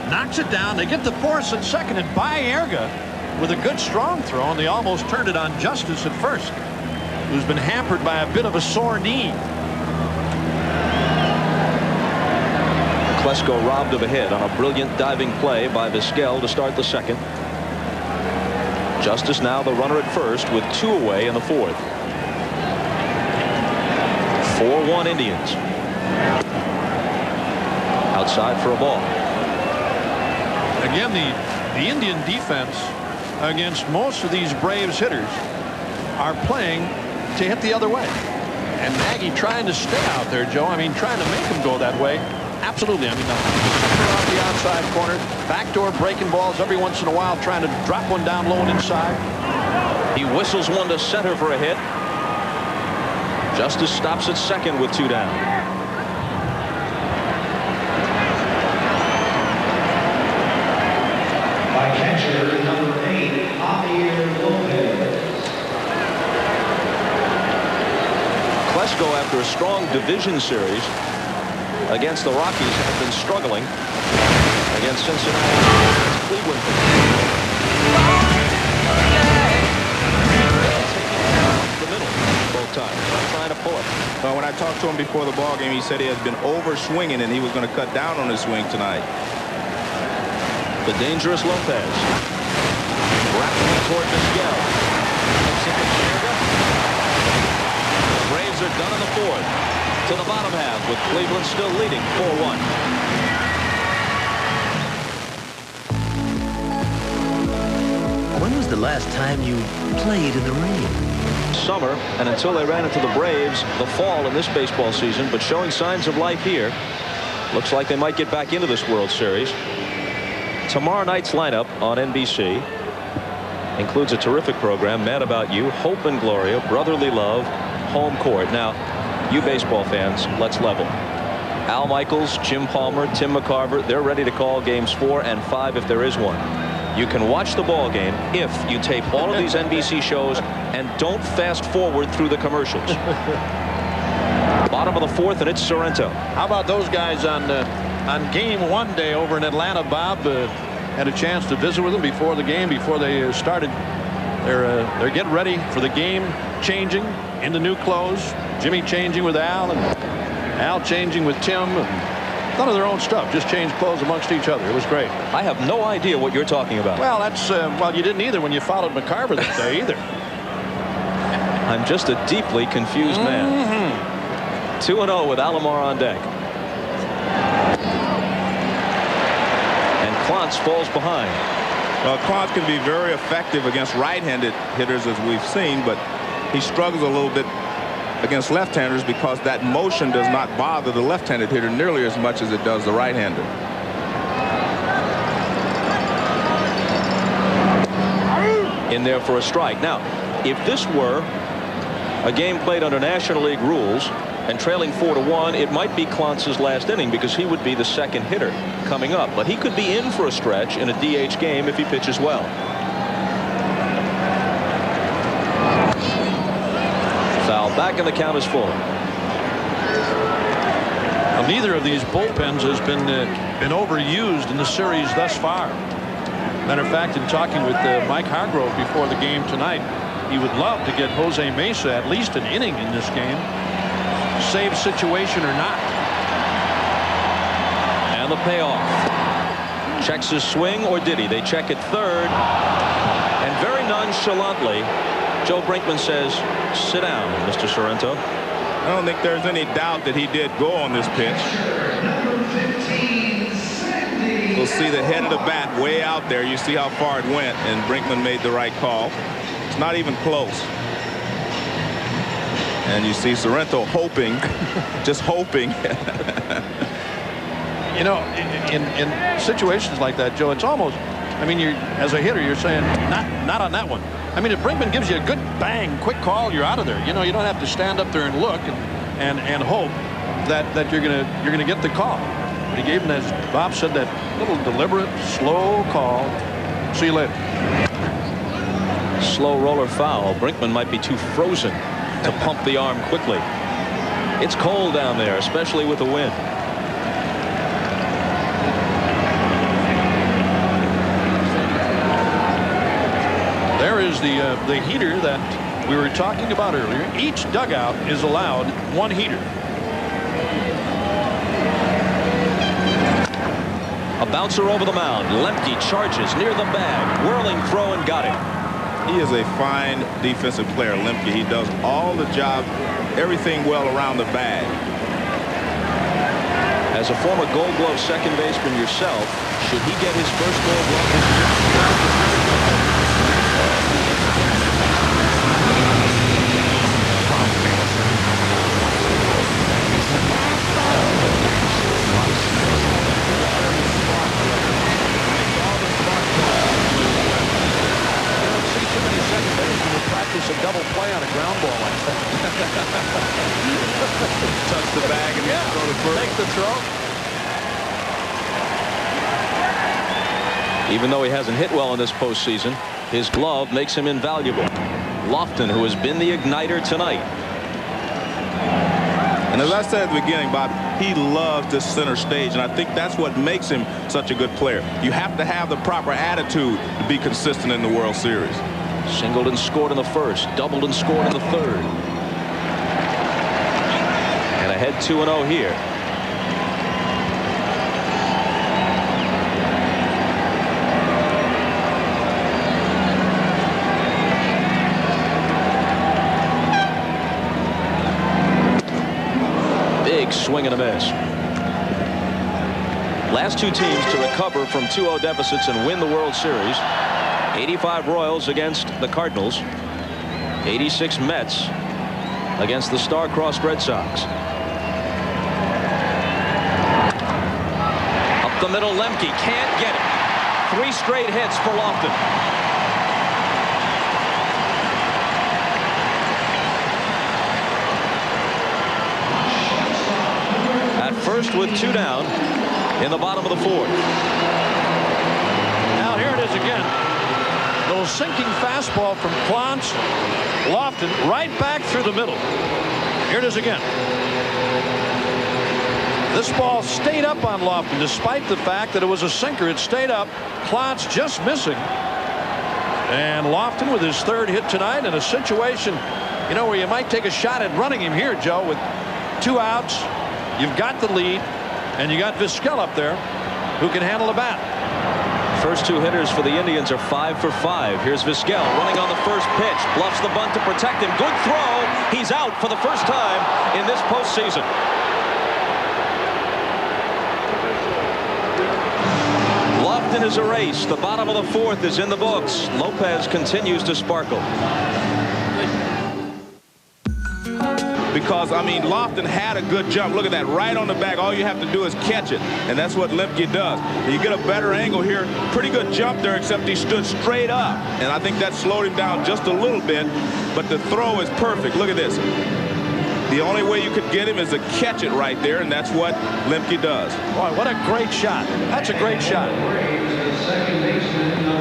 knocks it down. They get the force at second, and Baerga with a good strong throw, and they almost turned it on Justice at first, who's been hampered by a bit of a sore knee. Klesko robbed of a hit on a brilliant diving play by Vizquel to start the second. Justice now the runner at first with 2 away in the 4th. 4-1 Indians. Outside for a ball. Again, the Indian defense against most of these Braves hitters are playing to hit the other way. And Nagy trying to stay out there, Joe. I mean, trying to make him go that way. Absolutely. I mean, off the outside corner, backdoor breaking balls every once in a while, trying to drop one down low and inside. He whistles one to center for a hit. Justice stops at second with 2 down. By catcher number 8, Javier Lopez. Klesko, after a strong division series against the Rockies, have been struggling against Cincinnati, Cleveland. The middle both times. I'm trying to pull it. Well, when I talked to him before the ball game, he said he has been over swinging and he was going to cut down on his swing tonight. The dangerous Lopez. Rapping toward Vizquel. The Braves are done in the 4th. To the bottom half with Cleveland still leading 4-1. When was the last time you played in the rain? Summer, and until they ran into the Braves, the fall in this baseball season, but showing signs of life here. Looks like they might get back into this World Series. Tomorrow night's lineup on NBC includes a terrific program, Mad About You, Hope and Gloria, Brotherly Love, Home Court. Now, you baseball fans, let's level. Al Michaels, Jim Palmer, Tim McCarver, they're ready to call games 4 and 5 if there is one. You can watch the ball game if you tape all of these NBC shows and don't fast forward through the commercials. Bottom of the 4th, and it's Sorrento. How about those guys on game 1 day over in Atlanta, Bob? Had a chance to visit with them before the game, before they started. They're getting ready for the game, changing into new clothes. Jimmy changing with Al, and Al changing with Tim. None of their own stuff, just changed clothes amongst each other. It was great. I have no idea what you're talking about. Well, that's well, you didn't either when you followed McCarver that day either. I'm just a deeply confused man. 2-0 with Alomar on deck. And Clontz falls behind. Well, Clontz can be very effective against right-handed hitters, as we've seen, but he struggles a little bit against left-handers because that motion does not bother the left-handed hitter nearly as much as it does the right-hander. In there for a strike. Now, if this were a game played under National League rules and trailing 4-1, it might be Klontz's last inning because he would be the second hitter coming up. But he could be in for a stretch in a DH game if he pitches well. Foul back, and the count is full. Well, neither of these bullpens has been overused in the series thus far. Matter of fact, in talking with Mike Hargrove before the game tonight, he would love to get Jose Mesa at least an inning in this game. save situation or not. And the payoff. Checks his swing, or did he? They check it third. And very nonchalantly, Joe Brinkman says, sit down, Mr. Sorrento. I don't think there's any doubt that he did go on this pitch. We'll see the head of the bat way out there. You see how far it went, and Brinkman made the right call. It's not even close. And you see Sorrento hoping, just hoping. You know, in situations like that, Joe, it's almost, I mean, as a hitter, you're saying, not on that one. I mean, if Brinkman gives you a good bang, quick call, you're out of there. You know, you don't have to stand up there and look and hope that you're gonna get the call. But he gave him, as Bob said, that little deliberate, slow call. See you later. Slow roller foul. Brinkman might be too frozen to pump the arm quickly. It's cold down there, especially with the wind. There is the heater that we were talking about earlier. Each dugout is allowed one heater. A bouncer over the mound. Lemke charges near the bag. Whirling throw and got him. He is a fine defensive player, Lemke. He does all the job, everything well around the bag. As a former Gold Glove second baseman yourself, should he get his first Gold Glove this year? A double play on a ground ball like that. Touch the bag and throw the first. Make the throw. Even though he hasn't hit well in this postseason, his glove makes him invaluable. Lofton, who has been the igniter tonight. And as I said at the beginning, Bob, he loves this center stage, and I think that's what makes him such a good player. You have to have the proper attitude to be consistent in the World Series. Singled and scored in the first, doubled and scored in the third. And ahead 2-0 here. Big swing and a miss. Last two teams to recover from 2-0 deficits and win the World Series. 85 Royals against the Cardinals. 86 Mets against the star-crossed Red Sox. Up the middle, Lemke can't get it. 3 straight hits for Lofton. At first with 2 down in the bottom of the 4th. Now here it is again. Little sinking fastball from Clance. Lofton right back through the middle. Here it is again. This ball stayed up on Lofton despite the fact that it was a sinker. It stayed up. Clance just missing. And Lofton with his 3rd hit tonight in a situation, you know, where you might take a shot at running him here, Joe, with 2 outs. You've got the lead, and you got Vizquel up there who can handle the bat. First 2 hitters for the Indians are 5 for 5. Here's Vizquel running on the first pitch. Bluffs the bunt to protect him. Good throw. He's out for the first time in this postseason. Lofton is erased. The bottom of the 4th is in the books. Lopez continues to sparkle. Because, I mean, Lofton had a good jump. Look at that, right on the back. All you have to do is catch it, and that's what Lemke does. You get a better angle here. Pretty good jump there, except he stood straight up, and I think that slowed him down just a little bit, but the throw is perfect. Look at this. The only way you could get him is to catch it right there, and that's what Lemke does. Boy, what a great shot. That's a great shot.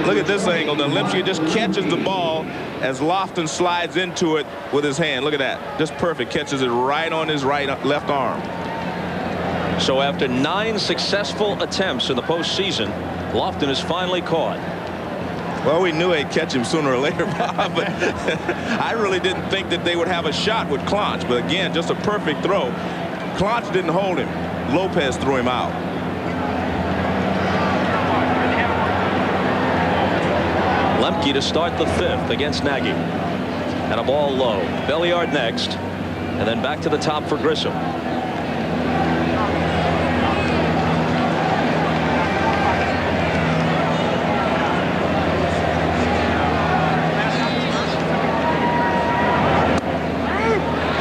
Look at this angle. Now Lemke just catches the ball as Lofton slides into it with his hand. Look at that. Just perfect. Catches it right on his left arm. So after 9 successful attempts in the postseason, Lofton is finally caught. Well, we knew they'd catch him sooner or later, Bob, but I really didn't think that they would have a shot with Clonch. But again, just a perfect throw. Clonch didn't hold him. Lopez threw him out. Lemke to start the 5th against Nagy. And a ball low. Belliard next. And then back to the top for Grissom.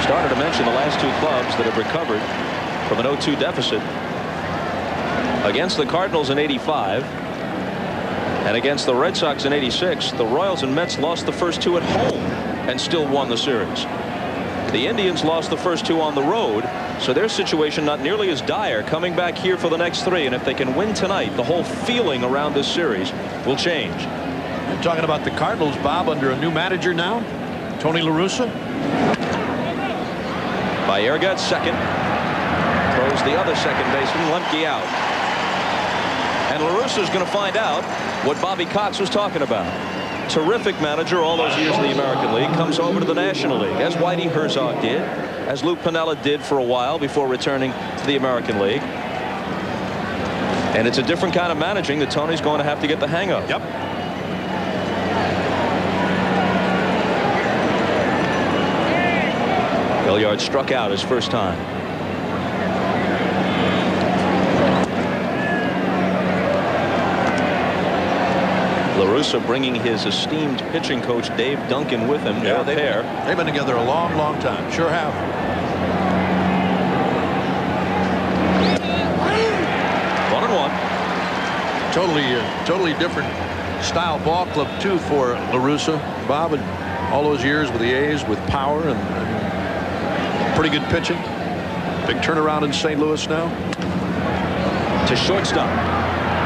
Started to mention the last two clubs that have recovered from an 0-2 deficit. Against the Cardinals in '85 and against the Red Sox in '86, the Royals and Mets lost the first two at home and still won the series. The Indians lost the first two on the road, so their situation not nearly as dire coming back here for the next three. And if they can win tonight, the whole feeling around this series will change. I'm talking about the Cardinals, Bob, under a new manager now, Tony La Russa. Baerga at second. Throws the other second baseman, Lemke, out. And La Russa's going to find out what Bobby Cox was talking about. Terrific manager all those years in the American League. Comes over to the National League, as Whitey Herzog did, as Luke Piniella did for a while before returning to the American League. And it's a different kind of managing that Tony's going to have to get the hang of. Yep. Belliard struck out his first time. La Russa bringing his esteemed pitching coach Dave Duncan with him. Yeah, they've been together a long, long time. Sure have. 1-1. Totally different style ball club too for La Russa, Bob, and all those years with the A's with power and pretty good pitching. Big turnaround in St. Louis now. To shortstop,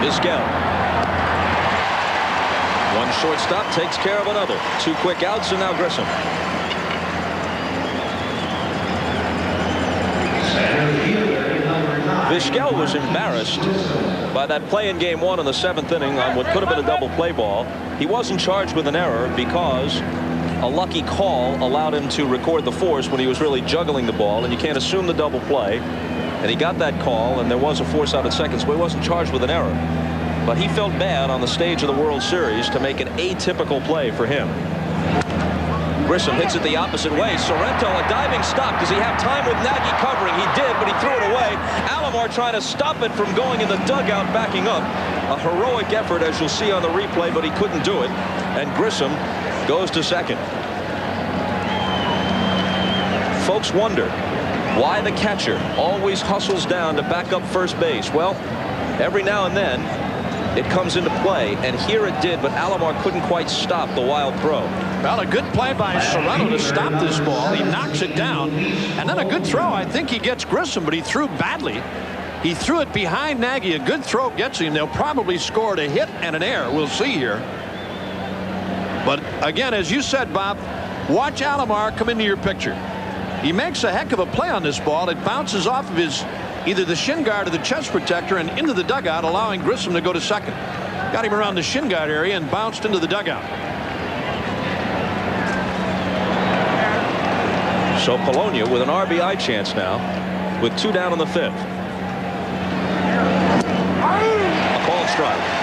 Vizquel. One shortstop takes care of another. Two quick outs, and now Grissom. Vizquel was embarrassed by that play in game one in the 7th inning on what could have been a double play ball. He wasn't charged with an error because a lucky call allowed him to record the force when he was really juggling the ball, and you can't assume the double play. And he got that call, and there was a force out at second, so he wasn't charged with an error. But he felt bad on the stage of the World Series to make an atypical play for him. Grissom hits it the opposite way. Sorrento, a diving stop. Does he have time with Nagy covering? He did, but he threw it away. Alomar trying to stop it from going in the dugout, backing up. A heroic effort, as you'll see on the replay, but he couldn't do it. And Grissom goes to second. Folks wonder why the catcher always hustles down to back up first base. Well, every now and then it comes into play, and here it did, but Alomar couldn't quite stop the wild throw. Well, a good play by Sorrento to stop this ball. He knocks it down, and then a good throw. I think he gets Grissom, but he threw badly. He threw it behind Nagy. A good throw gets him. They'll probably score a hit and an error. We'll see here. But again, as you said, Bob, watch Alomar come into your picture. He makes a heck of a play on this ball. It bounces off of his either the shin guard or the chest protector and into the dugout, allowing Grissom to go to second. Got him around the shin guard area and bounced into the dugout. So Polonia with an RBI chance now, with 2 down in the 5th. A called strike.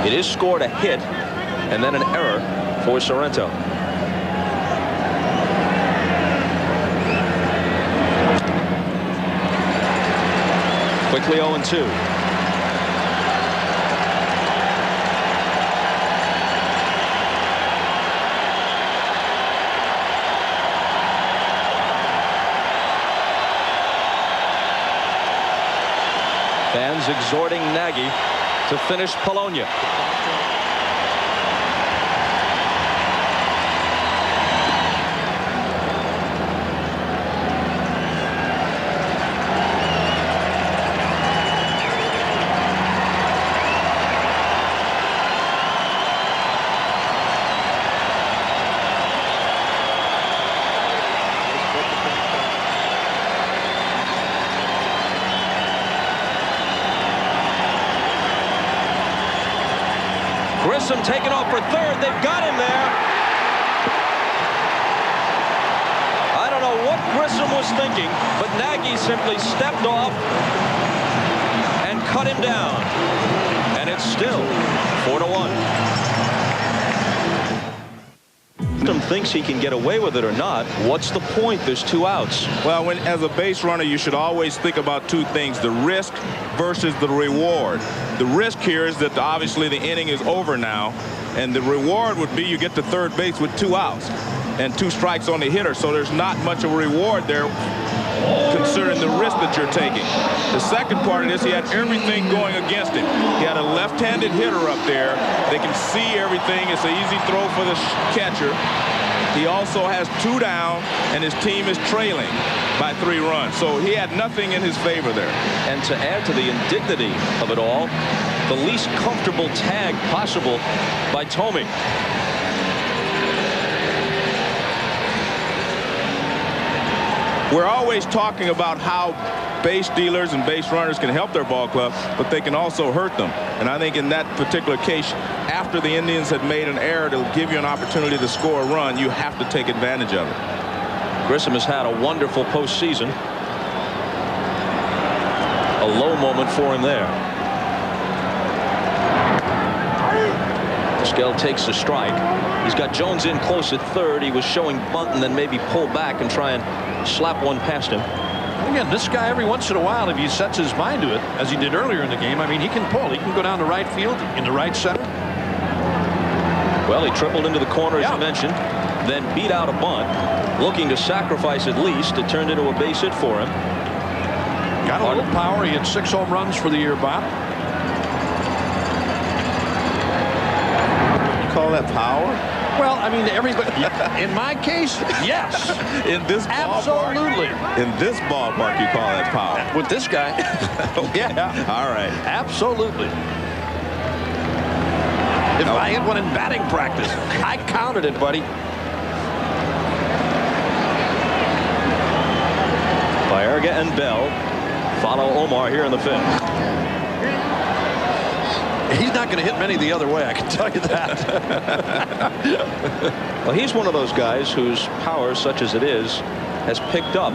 It is scored a hit and then an error for Sorrento. Quickly 0-2. Fans exhorting Nagy to finish Polonia. Grissom taking off for third. They've got him there. I don't know what Grissom was thinking, but Nagy simply stepped off and cut him down. And it's still 4-1. Thinks he can get away with it or not. What's the point? There's 2 outs. Well, as a base runner, you should always think about 2 things: the risk versus the reward. The risk here is that obviously the inning is over now, and the reward would be you get to third base with 2 outs and 2 strikes on the hitter. So there's not much of a reward there, considering the risk that you're taking. The second part of this, he had everything going against him. He had a left-handed hitter up there. They can see everything. It's an easy throw for the catcher. He also has 2 down, and his team is trailing by 3 runs. So he had nothing in his favor there. And to add to the indignity of it all, the least comfortable tag possible by Thome. We're always talking about how base stealers and base runners can help their ball club, but they can also hurt them. And I think in that particular case, after the Indians had made an error to give you an opportunity to score a run, you have to take advantage of it. Grissom has had a wonderful postseason. A low moment for him there. Skell takes a strike. He's got Jones in close at third. He was showing bunt and then maybe pull back and try and slap one past him. Again, this guy every once in a while, if he sets his mind to it, as he did earlier in the game, I mean, he can pull. He can go down to right field, in the right center. Well, he tripled into the corner, as you mentioned, then beat out a bunt, looking to sacrifice at least. It turned into a base hit for him. Got a little power. He had 6 home runs for the year, Bob. You call that power? Well, I mean, everybody, in my case, yes. In this ballpark? Absolutely. In this ballpark, you call that power? With this guy? Yeah. All right. Absolutely. If I hit one in batting practice, I counted it, buddy. Baerga and Bell follow Omar here in the 5th. He's not going to hit many the other way, I can tell you that. Well, he's one of those guys whose power, such as it is, has picked up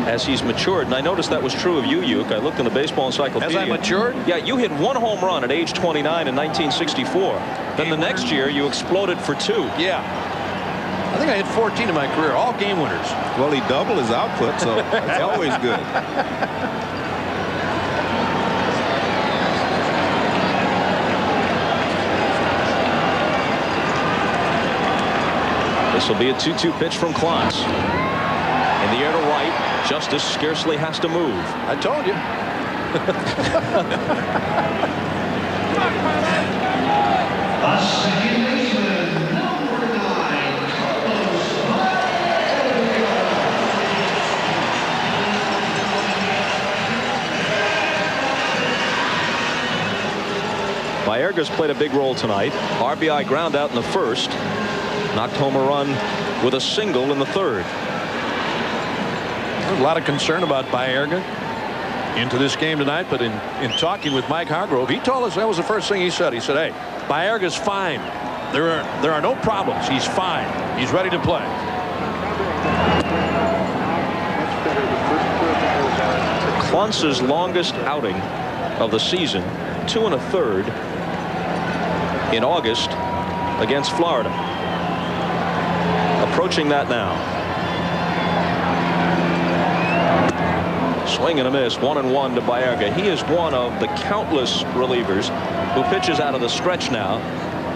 as he's matured. And I noticed that was true of you, Uke. I looked in the baseball encyclopedia. As I matured? Yeah, you hit 1 home run at age 29 in 1964. Then the next year, you exploded for 2. Yeah. I think I hit 14 in my career, all game winners. Well, he doubled his output, so it's always good. This will be a 2-2 pitch from Klotz. In the air to right. Justice scarcely has to move. I told you. Baerga's played a big role tonight. RBI ground out in the 1st. Knocked home a run with a single in the 3rd. There's a lot of concern about Baerga into this game tonight, but in talking with Mike Hargrove, he told us that was the first thing he said. He said, hey, Baerga's fine. There are no problems. He's fine. He's ready to play. Klotz's longest outing of the season, 2 1/3 in August against Florida. Approaching that now. Swing and a miss, 1-1 to Baerga. He is one of the countless relievers who pitches out of the stretch now.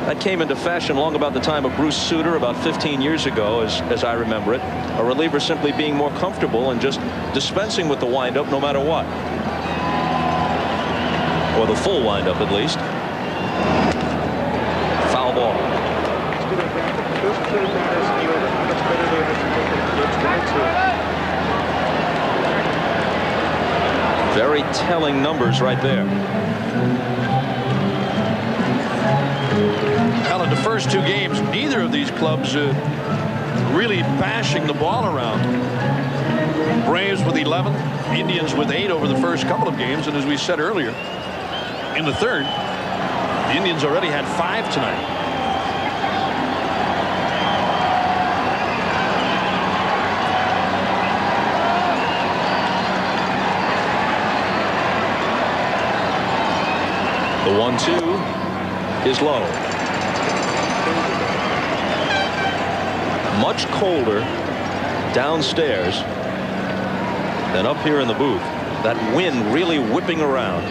That came into fashion long about the time of Bruce Sutter about 15 years ago, as I remember it. A reliever simply being more comfortable and just dispensing with the windup no matter what. Or the full windup at least. Foul ball. Very telling numbers right there. Well, in the first 2 games, neither of these clubs really bashing the ball around. Braves with 11, Indians with 8 over the first couple of games, and as we said earlier, in the 3rd, The Indians already had 5 tonight. The 1-2 is low. Much colder downstairs than up here in the booth. That wind really whipping around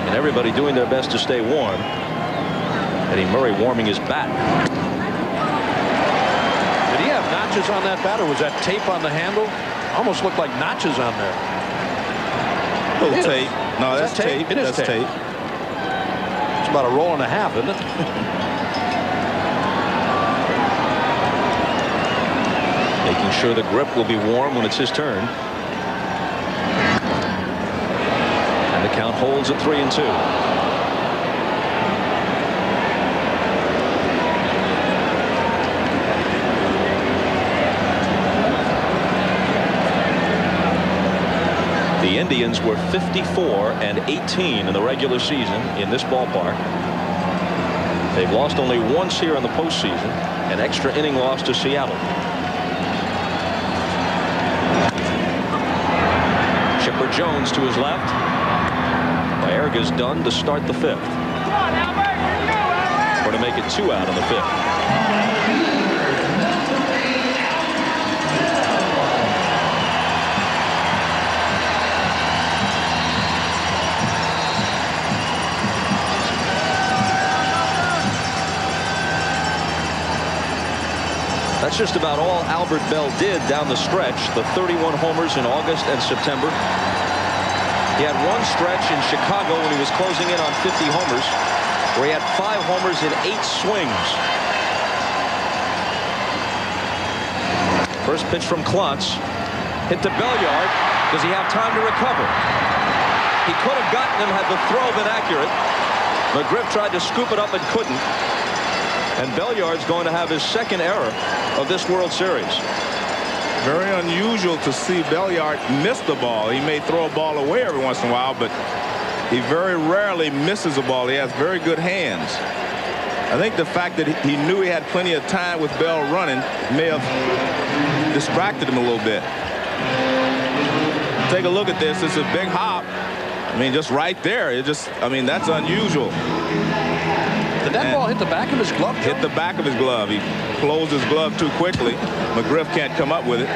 and everybody doing their best to stay warm. Eddie Murray warming his bat. Did he have notches on that bat, or was that tape on the handle? Almost looked like notches on there. Little tape. No, that's tape. It is that's tape. It's about a roll and a half, isn't it? Making sure the grip will be warm when it's his turn. And the count holds at 3-2. The Indians were 54-18 in the regular season in this ballpark. They've lost only once here in the postseason, an extra inning loss to Seattle. Chipper Jones to his left. Baerga's done to start the 5th. Or to make it 2 out in the 5th. That's just about all Albert Belle did down the stretch. The 31 homers in August and September. He had one stretch in Chicago when he was closing in on 50 homers, where he had 5 homers in 8 swings. First pitch from Klontz. Hit to Belliard. Does he have time to recover? He could have gotten him had the throw been accurate. McGriff tried to scoop it up and couldn't. And Belliard's going to have his 2nd error of this World Series. Very unusual to see Belliard miss the ball. He may throw a ball away every once in a while, but he very rarely misses a ball. He has very good hands. I think the fact that he knew he had plenty of time with Bell running may have distracted him a little bit. Take a look at this. It's a big hop. I mean, just right there. I mean, that's unusual. Did that ball hit the back of his glove? Hit the back of his glove. He closed his glove too quickly. McGriff can't come up with it.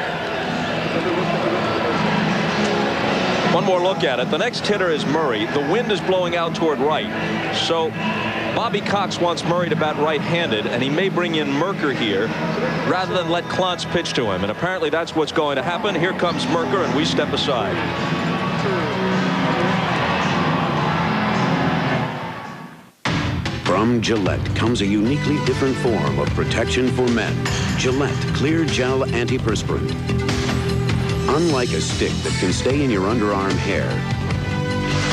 One more look at it. The next hitter is Murray. The wind is blowing out toward right. So Bobby Cox wants Murray to bat right-handed, and he may bring in Merker here rather than let Klontz pitch to him. And apparently that's what's going to happen. Here comes Merker, and we step aside. From Gillette comes a uniquely different form of protection for men. Gillette Clear Gel Antiperspirant. Unlike a stick that can stay in your underarm hair,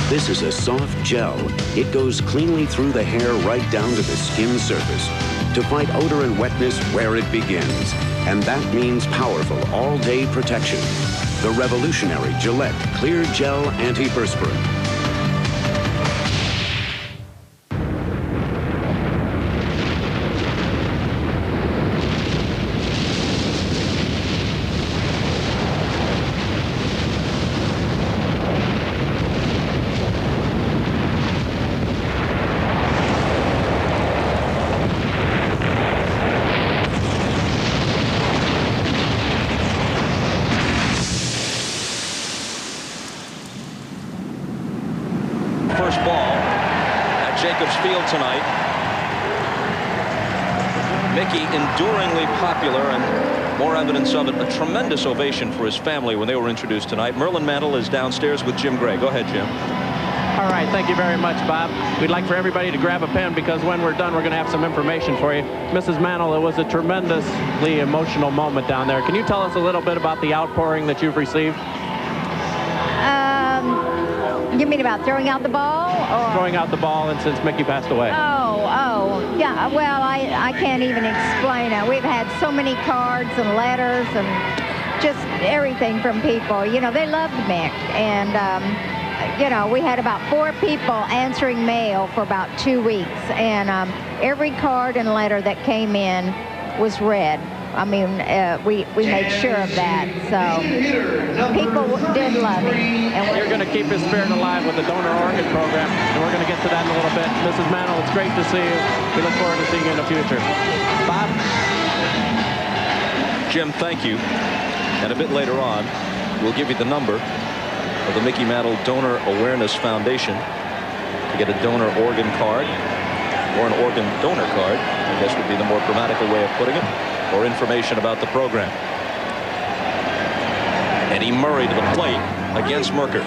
this is a soft gel. It goes cleanly through the hair right down to the skin surface to fight odor and wetness where it begins. And that means powerful all-day protection. The revolutionary Gillette Clear Gel Antiperspirant. First ball at Jacobs Field tonight. Mickey enduringly popular, and more evidence of it, a tremendous ovation for his family when they were introduced tonight. Merlin Mantle is downstairs with Jim Gray. Go ahead, Jim. All right, thank you very much, Bob. We'd like for everybody to grab a pen because when we're done, we're going to have some information for you. Mrs. Mantle, it was a tremendously emotional moment down there. Can you tell us a little bit about the outpouring that you've received? You mean about throwing out the ball? Or? Throwing out the ball, and since Mickey passed away. Oh, yeah. Well, I can't even explain it. We've had so many cards and letters and just everything from people. You know, they loved Mick, and you know, we had about 4 people answering mail for about 2 weeks, and every card and letter that came in was read. I mean, we made sure of that. So people did love it. And you're going to keep his spirit alive with the donor organ program, and we're going to get to that in a little bit. Mrs. Mantle, it's great to see you. We look forward to seeing you in the future. Bob? Jim, thank you. And a bit later on, we'll give you the number of the Mickey Mantle Donor Awareness Foundation to get a donor organ card, or an organ donor card, I guess would be the more grammatical way of putting it, or information about the program. Eddie Murray to the plate against Mercker.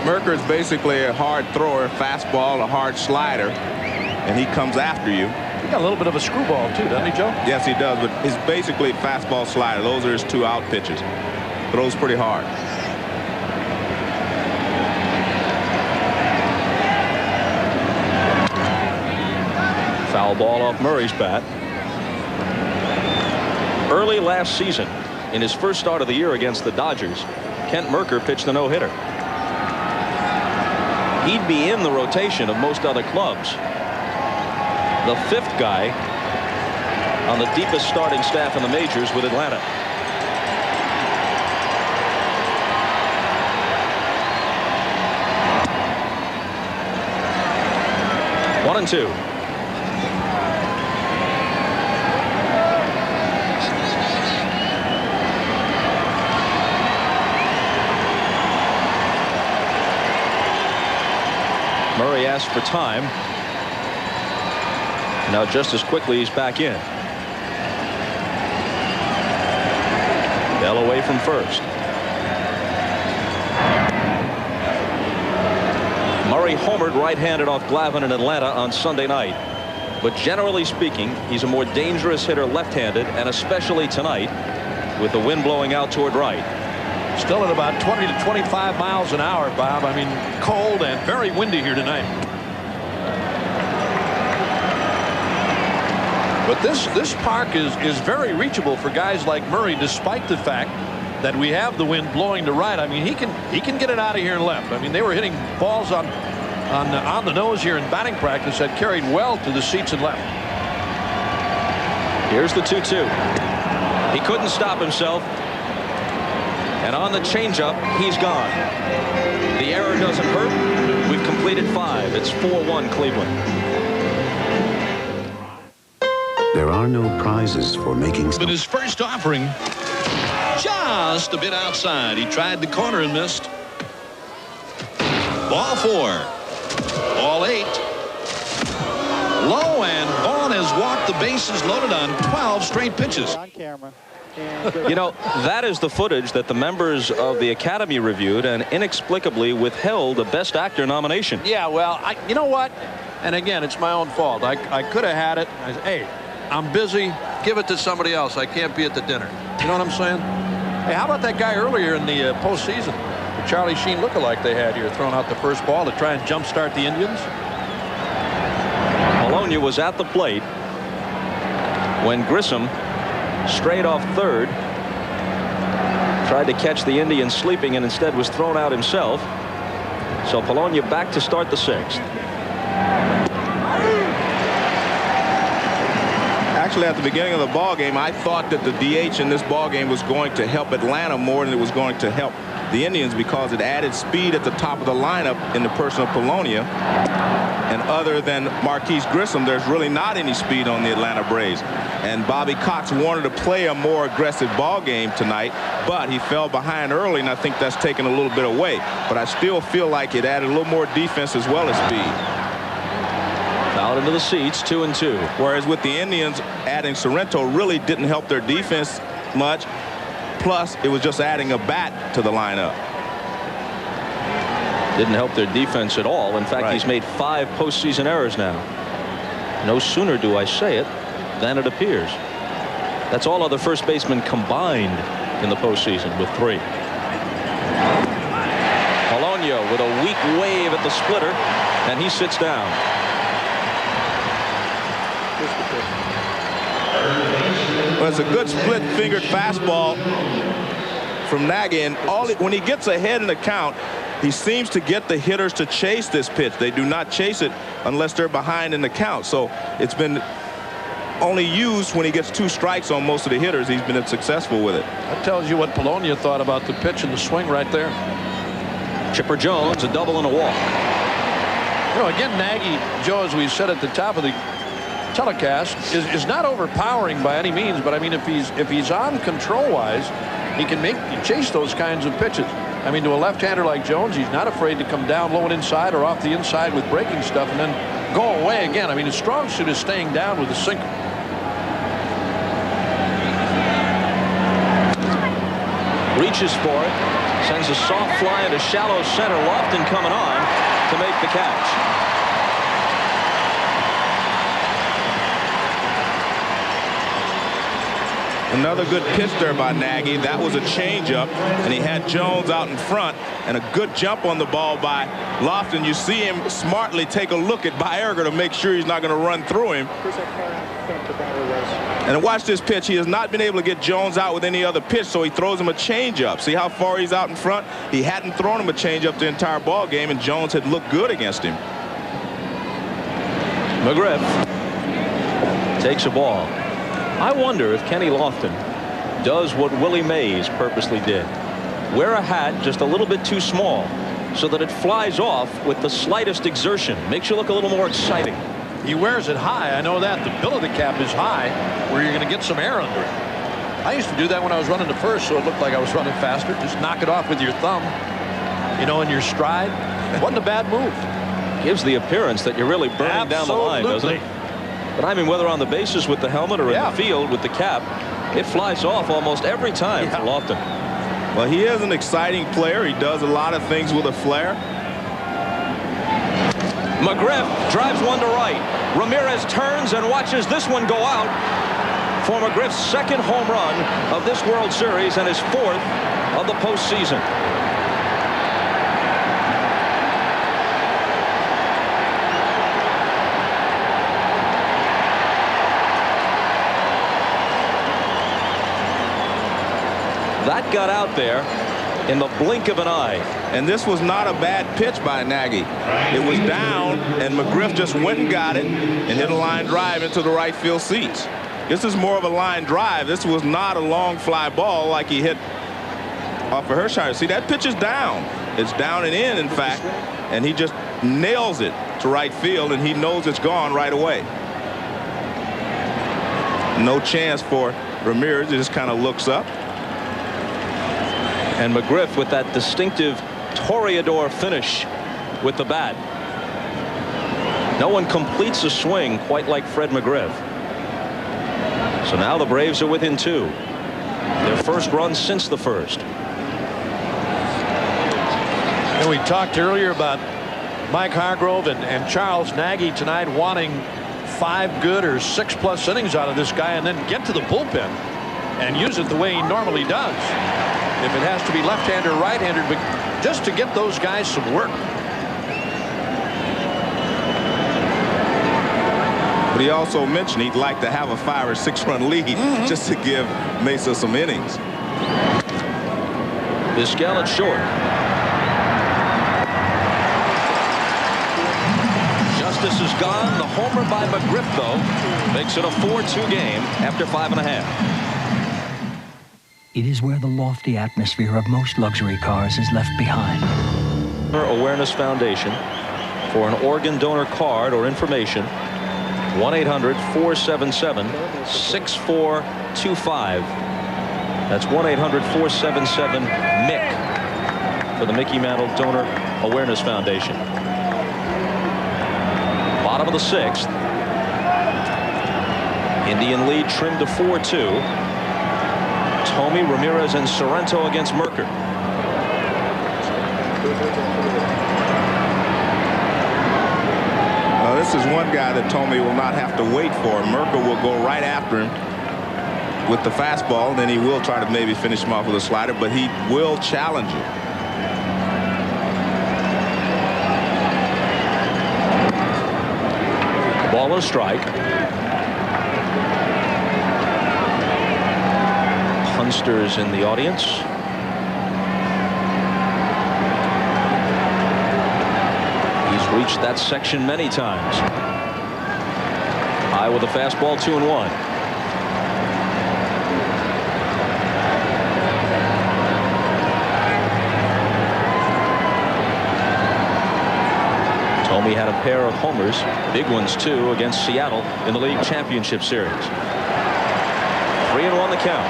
Mercker is basically a hard thrower, fastball, a hard slider, and he comes after you. He got a little bit of a screwball too, doesn't he, Joe? Yes, he does, but he's basically fastball slider. Those are his 2 out pitches. Throws pretty hard. Foul ball off Murray's bat. Early last season, in his first start of the year against the Dodgers, Kent Mercker pitched a no-hitter. He'd be in the rotation of most other clubs. The 5th guy on the deepest starting staff in the majors with Atlanta. One and 2. Murray asked for time. Now just as quickly he's back in. Bell away from first. Murray homered right-handed off Glavine in Atlanta on Sunday night. But generally speaking, he's a more dangerous hitter left-handed, and especially tonight with the wind blowing out toward right. Still at about 20 to 25 miles an hour, Bob. I mean, cold and very windy here tonight. But this park is very reachable for guys like Murray, despite the fact that we have the wind blowing to right. I mean, he can get it out of here and left. I mean, they were hitting balls on the nose here in batting practice that carried well to the seats and left. Here's the 2-2. He couldn't stop himself. And on the changeup, he's gone. The error doesn't hurt. We've completed 5. It's 4-1 Cleveland. There are no prizes for making. But his first offering, just a bit outside. He tried the corner and missed. Ball 4. Ball 8. Low, and Vaughn has walked the bases loaded on 12 straight pitches. On camera. You know, that is the footage that the members of the Academy reviewed and inexplicably withheld a Best Actor nomination. Yeah, well, you know what? And again, it's my own fault. I could have had it. I said, hey, I'm busy. Give it to somebody else. I can't be at the dinner. You know what I'm saying? Hey, how about that guy earlier in the postseason? The Charlie Sheen lookalike they had here, throwing out the first ball to try and jumpstart the Indians. Polonia was at the plate when Grissom straight off third, tried to catch the Indians sleeping and instead was thrown out himself. So Polonia back to start the 6th. Actually, at the beginning of the ball game, I thought that the DH in this ball game was going to help Atlanta more than it was going to help the Indians, because it added speed at the top of the lineup in the person of Polonia. And other than Marquise Grissom, there's really not any speed on the Atlanta Braves. And Bobby Cox wanted to play a more aggressive ball game tonight, but he fell behind early, and I think that's taken a little bit away. But I still feel like it added a little more defense as well as speed. Out into the seats, 2-2. Whereas with the Indians, adding Sorrento really didn't help their defense much. Plus, it was just adding a bat to the lineup. Didn't help their defense at all. In fact, he's made 5 postseason errors now. No sooner do I say it than it appears. That's all other first basemen combined in the postseason with 3. Polonia with a weak wave at the splitter, and he sits down. Well, it's a good split-fingered fastball from Nagy, and when he gets ahead in the count, he seems to get the hitters to chase this pitch. They do not chase it unless they're behind in the count. So it's been only used when he gets 2 strikes on most of the hitters. He's been successful with it. That tells you what Polonia thought about the pitch and the swing right there. Chipper Jones, a double and a walk. You know, again, Nagy, Joe, as we said at the top of the telecast, is not overpowering by any means. But I mean, if he's on control-wise, he can chase those kinds of pitches. I mean, to a left-hander like Jones, he's not afraid to come down low and inside or off the inside with breaking stuff and then go away again. I mean, his strong suit is staying down with the sinker. Reaches for it, sends a soft fly into shallow center. Lofton coming on to make the catch. Another good pitch there by Nagy. That was a changeup, and he had Jones out in front, and a good jump on the ball by Lofton. You see him smartly take a look at Baerga to make sure he's not going to run through him. And watch this pitch. He has not been able to get Jones out with any other pitch, so he throws him a changeup. See how far he's out in front? He hadn't thrown him a changeup the entire ball game, and Jones had looked good against him. McGriff takes a ball. I wonder if Kenny Lofton does what Willie Mays purposely did. Wear a hat just a little bit too small so that it flies off with the slightest exertion. Makes you look a little more exciting. He wears it high. I know that. The bill of the cap is high where you're going to get some air under it. I used to do that when I was running to first, so it looked like I was running faster. Just knock it off with your thumb, you know, in your stride. It wasn't a bad move. Gives the appearance that you're really burning down the line, doesn't it? But I mean, whether on the bases with the helmet or in the field with the cap, it flies off almost every time for Lofton. Well, he is an exciting player. He does a lot of things with a flair. McGriff drives one to right. Ramirez turns and watches this one go out for McGriff's 2nd home run of this World Series and his 4th of the postseason. That got out there in the blink of an eye. And this was not a bad pitch by Nagy. It was down, and McGriff just went and got it and hit a line drive into the right field seats. This is more of a line drive. This was not a long fly ball like he hit off of Hershiser. See, that pitch is down. It's down and in fact, and he just nails it to right field, and he knows it's gone right away. No chance for Ramirez. He just kind of looks up. And McGriff with that distinctive Toreador finish with the bat. No one completes a swing quite like Fred McGriff. So now the Braves are within 2. Their first run since the 1st. And we talked earlier about Mike Hargrove and Charles Nagy tonight wanting 5 good or 6+ innings out of this guy and then get to the bullpen and use it the way he normally does. If it has to be left-hander or right-hander, but just to get those guys some work. But he also mentioned he'd like to have a 5 or 6 run lead just to give Mesa some innings. Vizquel at short. Justice is gone. The homer by McGriff, though, makes it a 4-2 game after 5½. It is where the lofty atmosphere of most luxury cars is left behind. Awareness Foundation. For an organ donor card or information, 1-800-477-6425. That's 1-800-477-MIC for the Mickey Mantle Donor Awareness Foundation. Bottom of the 6th. Indian lead trimmed to 4-2. Thome, Ramirez, and Sorrento against Mercker. This is one guy that Thome will not have to wait for. Mercker will go right after him with the fastball, and then he will try to maybe finish him off with a slider, but he will challenge it. Ball and strike. Punsters in the audience. reached that section many times. High with a fastball, 2-1. Thome had a pair of homers, big ones too, against Seattle in the league championship series. 3-1 the count.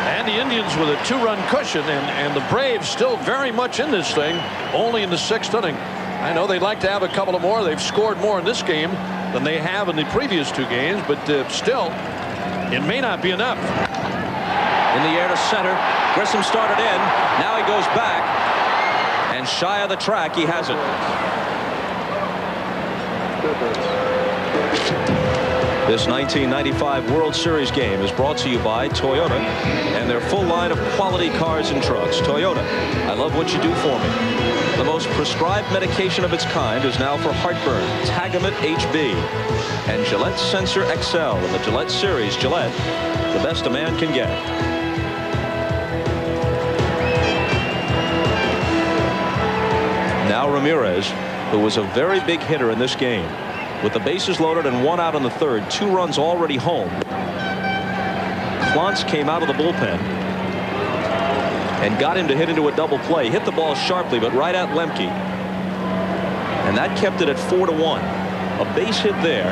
And the Indians with a 2-run cushion, and the Braves still very much in this thing, only in the 6th inning. I know they'd like to have a couple of more. They've scored more in this game than they have in the previous 2 games, but still, it may not be enough. In the air to center. Grissom started in. Now he goes back. And shy of the track, he has it. This 1995 World Series game is brought to you by Toyota and their full line of quality cars and trucks. Toyota, I love what you do for me. The most prescribed medication of its kind is now for heartburn, Tagamet HB, and Gillette Sensor XL in the Gillette series. Gillette, the best a man can get. Now Ramirez, who was a very big hitter in this game. With the bases loaded and 1 out in the 3rd, 2 runs already home. Clance came out of the bullpen and got him to hit into a double play. Hit the ball sharply, but right at Lemke. And that kept it at 4-1. A base hit there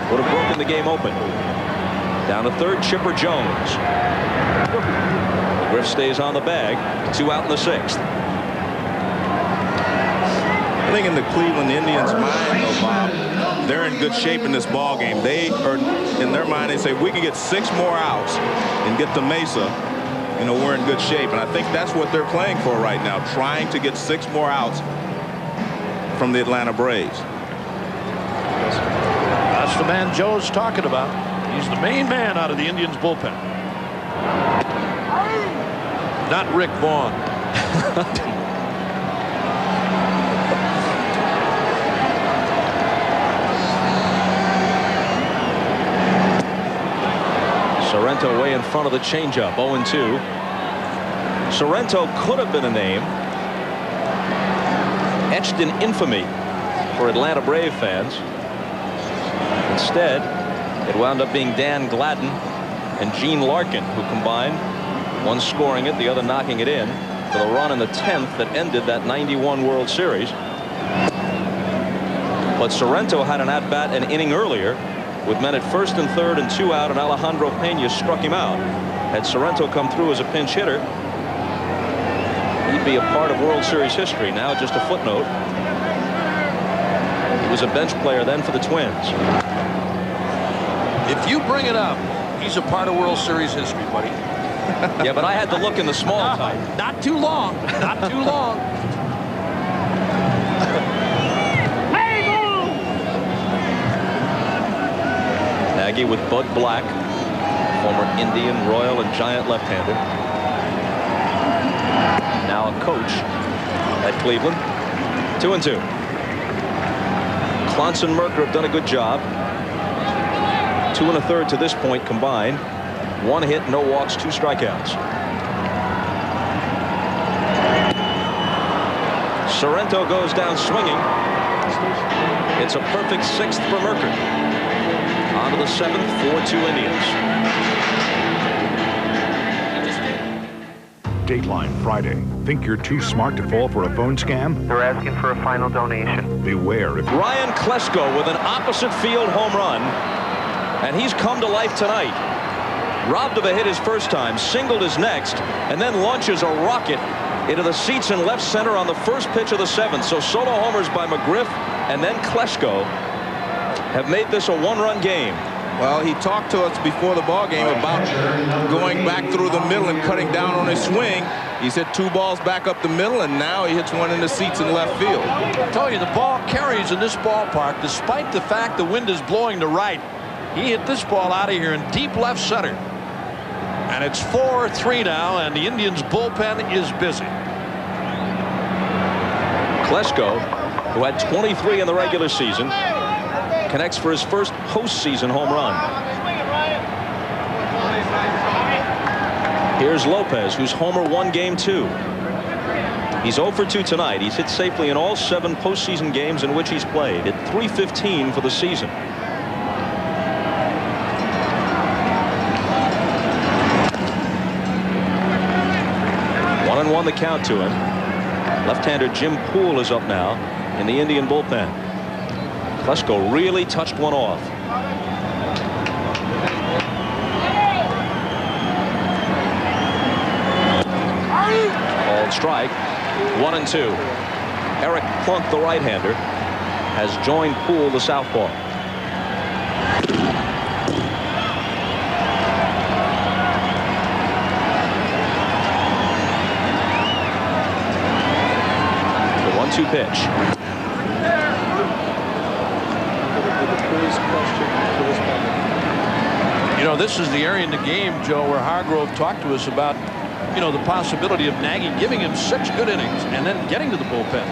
would have broken the game open. Down to 3rd, Chipper Jones. Griff stays on the bag. 2 out in the 6th. I think in the Cleveland Indians' mind, though, Bob, they're in good shape in this ball game. They are, in their mind, they say, if we can get 6 more outs and get to Mesa, you know, we're in good shape. And I think that's what they're playing for right now, trying to get 6 more outs from the Atlanta Braves. That's the man Joe's talking about. He's the main man out of the Indians bullpen. Not Rick Vaughn. Sorrento way in front of the changeup. 0-2. Sorrento could have been a name etched in infamy for Atlanta Brave fans. Instead, it wound up being Dan Gladden and Gene Larkin, who combined, one scoring it, the other knocking it in, for the run in the 10th that ended that 91 World Series. But Sorrento had an at-bat an inning earlier with men at 1st and 3rd and 2 out, and Alejandro Pena struck him out. Had Sorrento come through as a pinch hitter, he'd be a part of World Series history. Now just a footnote. He was a bench player then for the Twins. If you bring it up, he's a part of World Series history, buddy. Yeah, but I had to look in the small type. Not too long. Not too long. Nagy with Bud Black, former Indian, Royal, and Giant left-hander. Now a coach at Cleveland. 2-2. Clance and Merker have done a good job. 2 1/3 to this point combined. 1 hit, no walks, 2 strikeouts. Sorrento goes down swinging. It's a perfect 6th for Merker. On to the 7th, 4-2 Indians. Dateline Friday. Think you're too smart to fall for a phone scam? They're asking for a final donation. Beware if Ryan Klesko with an opposite field home run, and he's come to life tonight. Robbed of a hit his first time, singled his next, and then launches a rocket into the seats in left center on the first pitch of the 7th. So solo homers by McGriff and then Klesko have made this a 1-run game. Well, he talked to us before the ball game about going back through the middle and cutting down on his swing. He's hit 2 balls back up the middle, and now he hits 1 in the seats in left field. I tell you, the ball carries in this ballpark, despite the fact the wind is blowing to right. He hit this ball out of here in deep left center. And it's 4-3 now, and the Indians bullpen is busy. Klesko, who had 23 in the regular season, connects for his first postseason home run. Here's Lopez, who's homer 1 game 2. He's 0 for 2 tonight. He's hit safely in all 7 postseason games in which he's played. At .315 for the season. One the count to him. Left-hander Jim Poole is up now in the Indian bullpen. Klesko really touched one off. Called strike. 1-2. Eric Plunk, the right-hander, has joined Poole, the southpaw. The 1-2 pitch. You know, this is the area in the game, Joe, where Hargrove talked to us about, you know, the possibility of Nagy giving him 6 good innings and then getting to the bullpen.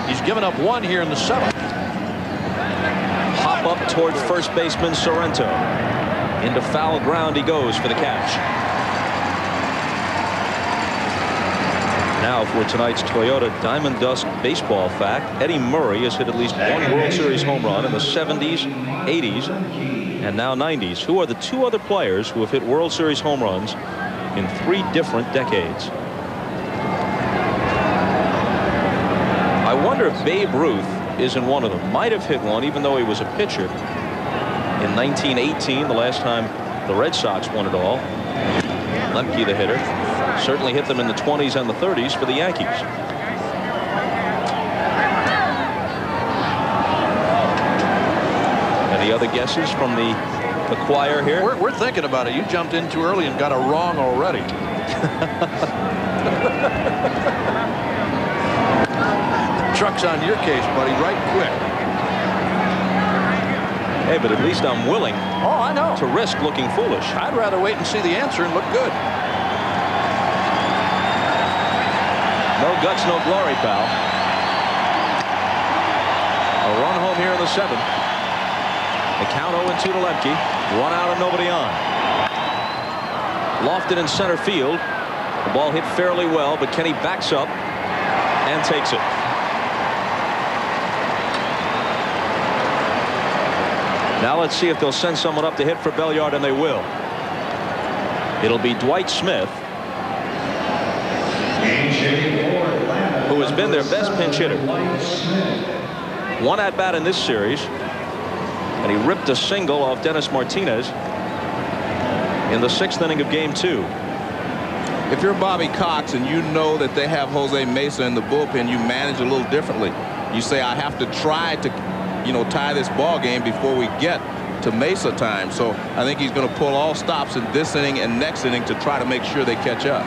He's given up 1 here in the 7th. Hop up toward first baseman Sorrento. Into foul ground he goes for the catch. Now for tonight's Toyota Diamond Dust baseball fact, Eddie Murray has hit at least 1 World Series home run in the 70s, 80s, and now 90s. Who are the 2 other players who have hit World Series home runs in 3 different decades? I wonder if Babe Ruth isn't one of them. Might have hit one, even though he was a pitcher. In 1918, the last time the Red Sox won it all. Lemke, the hitter, certainly hit them in the 20s and the 30s for the Yankees. Any other guesses from the choir here? We're thinking about it. You jumped in too early and got it wrong already. Truck's on your case, buddy, right quick. Hey, but at least I'm willing to risk looking foolish. I'd rather wait and see the answer and look good. No guts, no glory, pal. A run home here in the 7th. The count 0-2 to Lemke. 1 out and nobody on. Lofted in center field. The ball hit fairly well, but Kenny backs up and takes it. Now let's see if they'll send someone up to hit for Belliard, and they will. It'll be Dwight Smith, who has been their best pinch hitter. 1 at-bat in this series, and he ripped a single off Dennis Martinez in the 6th inning of Game 2. If you're Bobby Cox and you know that they have Jose Mesa in the bullpen, you manage a little differently. You say, I have to try to, tie this ball game before we get to Mesa time. So I think he's going to pull all stops in this inning and next inning to try to make sure they catch up.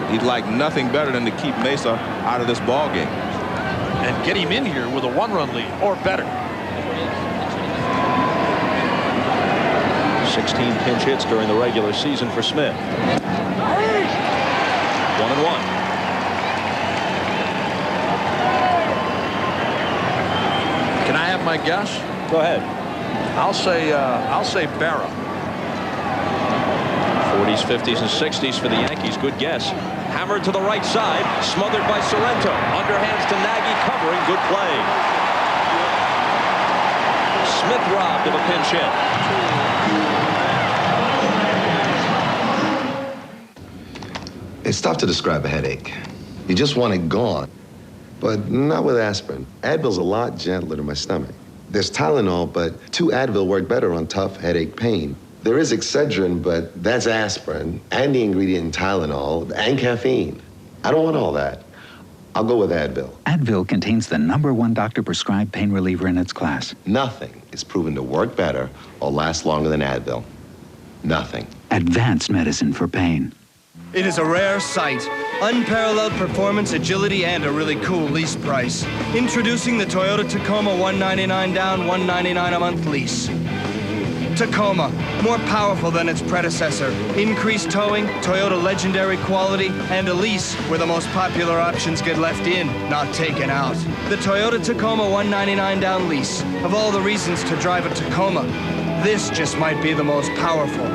He'd like nothing better than to keep Mesa out of this ball game. And get him in here with a 1-run lead or better. 16 pinch hits during the regular season for Smith. 1-1. Can I have my guess? Go ahead. I'll say Berra. 40s, 50s, and 60s for the Yankees. Good guess. Hammered to the right side, smothered by Sorrento. Underhands to Nagy, covering. Good play. Smith robbed of a pinch hit. It's tough to describe a headache. You just want it gone. But not with aspirin. Advil's a lot gentler to my stomach. There's Tylenol, but 2 Advil work better on tough headache pain. There is Excedrin, but that's aspirin, and the ingredient in Tylenol, and caffeine. I don't want all that. I'll go with Advil. Advil contains the #1 doctor-prescribed pain reliever in its class. Nothing is proven to work better or last longer than Advil. Nothing. Advanced medicine for pain. It is a rare sight. Unparalleled performance, agility, and a really cool lease price. Introducing the Toyota Tacoma $199 down, $199 a month lease. Tacoma, more powerful than its predecessor. Increased towing, Toyota legendary quality, and a lease where the most popular options get left in, not taken out. The Toyota Tacoma $199 down lease. Of all the reasons to drive a Tacoma, this just might be the most powerful.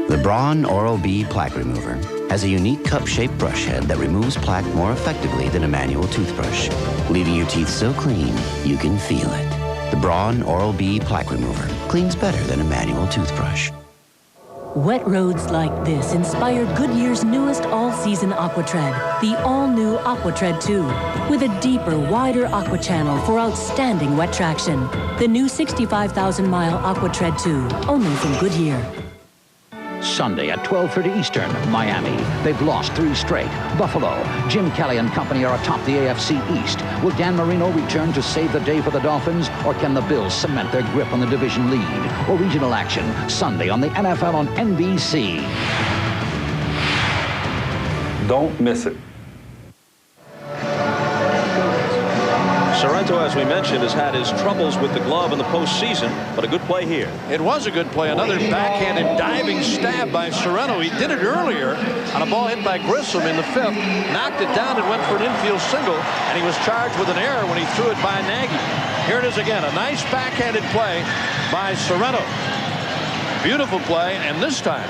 The Braun Oral-B Plaque Remover. has a unique cup-shaped brush head that removes plaque more effectively than a manual toothbrush, leaving your teeth so clean you can feel it. The Braun Oral-B Plaque Remover cleans better than a manual toothbrush. Wet roads like this inspired Goodyear's newest all-season AquaTread, the all-new AquaTread 2, with a deeper, wider aqua channel for outstanding wet traction. The new 65,000-mile AquaTread 2, only from Goodyear. Sunday at 12:30 Eastern, Miami. They've lost 3 straight. Buffalo. Jim Kelly and company are atop the AFC East. Will Dan Marino return to save the day for the Dolphins, or can the Bills cement their grip on the division lead? Or regional action, Sunday on the NFL on NBC. Don't miss it. Sorrento, as we mentioned, has had his troubles with the glove in the postseason, but a good play here. It was a good play. Another backhanded diving stab by Sorrento. He did it earlier on a ball hit by Grissom in the 5th, knocked it down and went for an infield single, and he was charged with an error when he threw it by Nagy. Here it is again, a nice backhanded play by Sorrento. Beautiful play, and this time,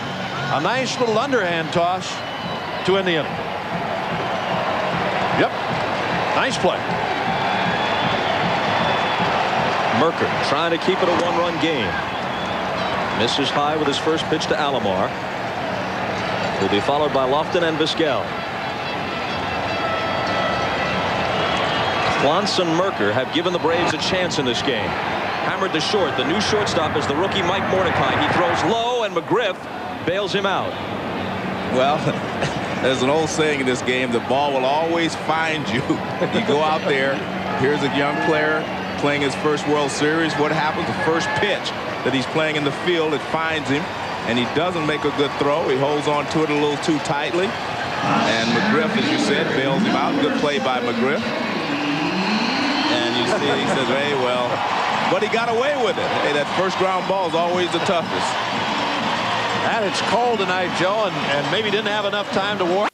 a nice little underhand toss to end the inning. Yep, nice play. Merker trying to keep it a 1-run game. Misses high with his first pitch to Alomar. Will be followed by Lofton and Vizquel. Clance and Merker have given the Braves a chance in this game. Hammered to short. The new shortstop is the rookie Mike Mordecai. He throws low, and McGriff bails him out. Well, there's an old saying in this game, the ball will always find you. You go out there, here's a young player playing his first World Series. What happens? The first pitch that he's playing in the field, it finds him, and he doesn't make a good throw. He holds on to it a little too tightly, and McGriff, as you said, bails him out. Good play by McGriff. And you see, he says, hey, well, but he got away with it. Hey, that first ground ball is always the toughest. And it's cold tonight, Joe, and maybe didn't have enough time to warm.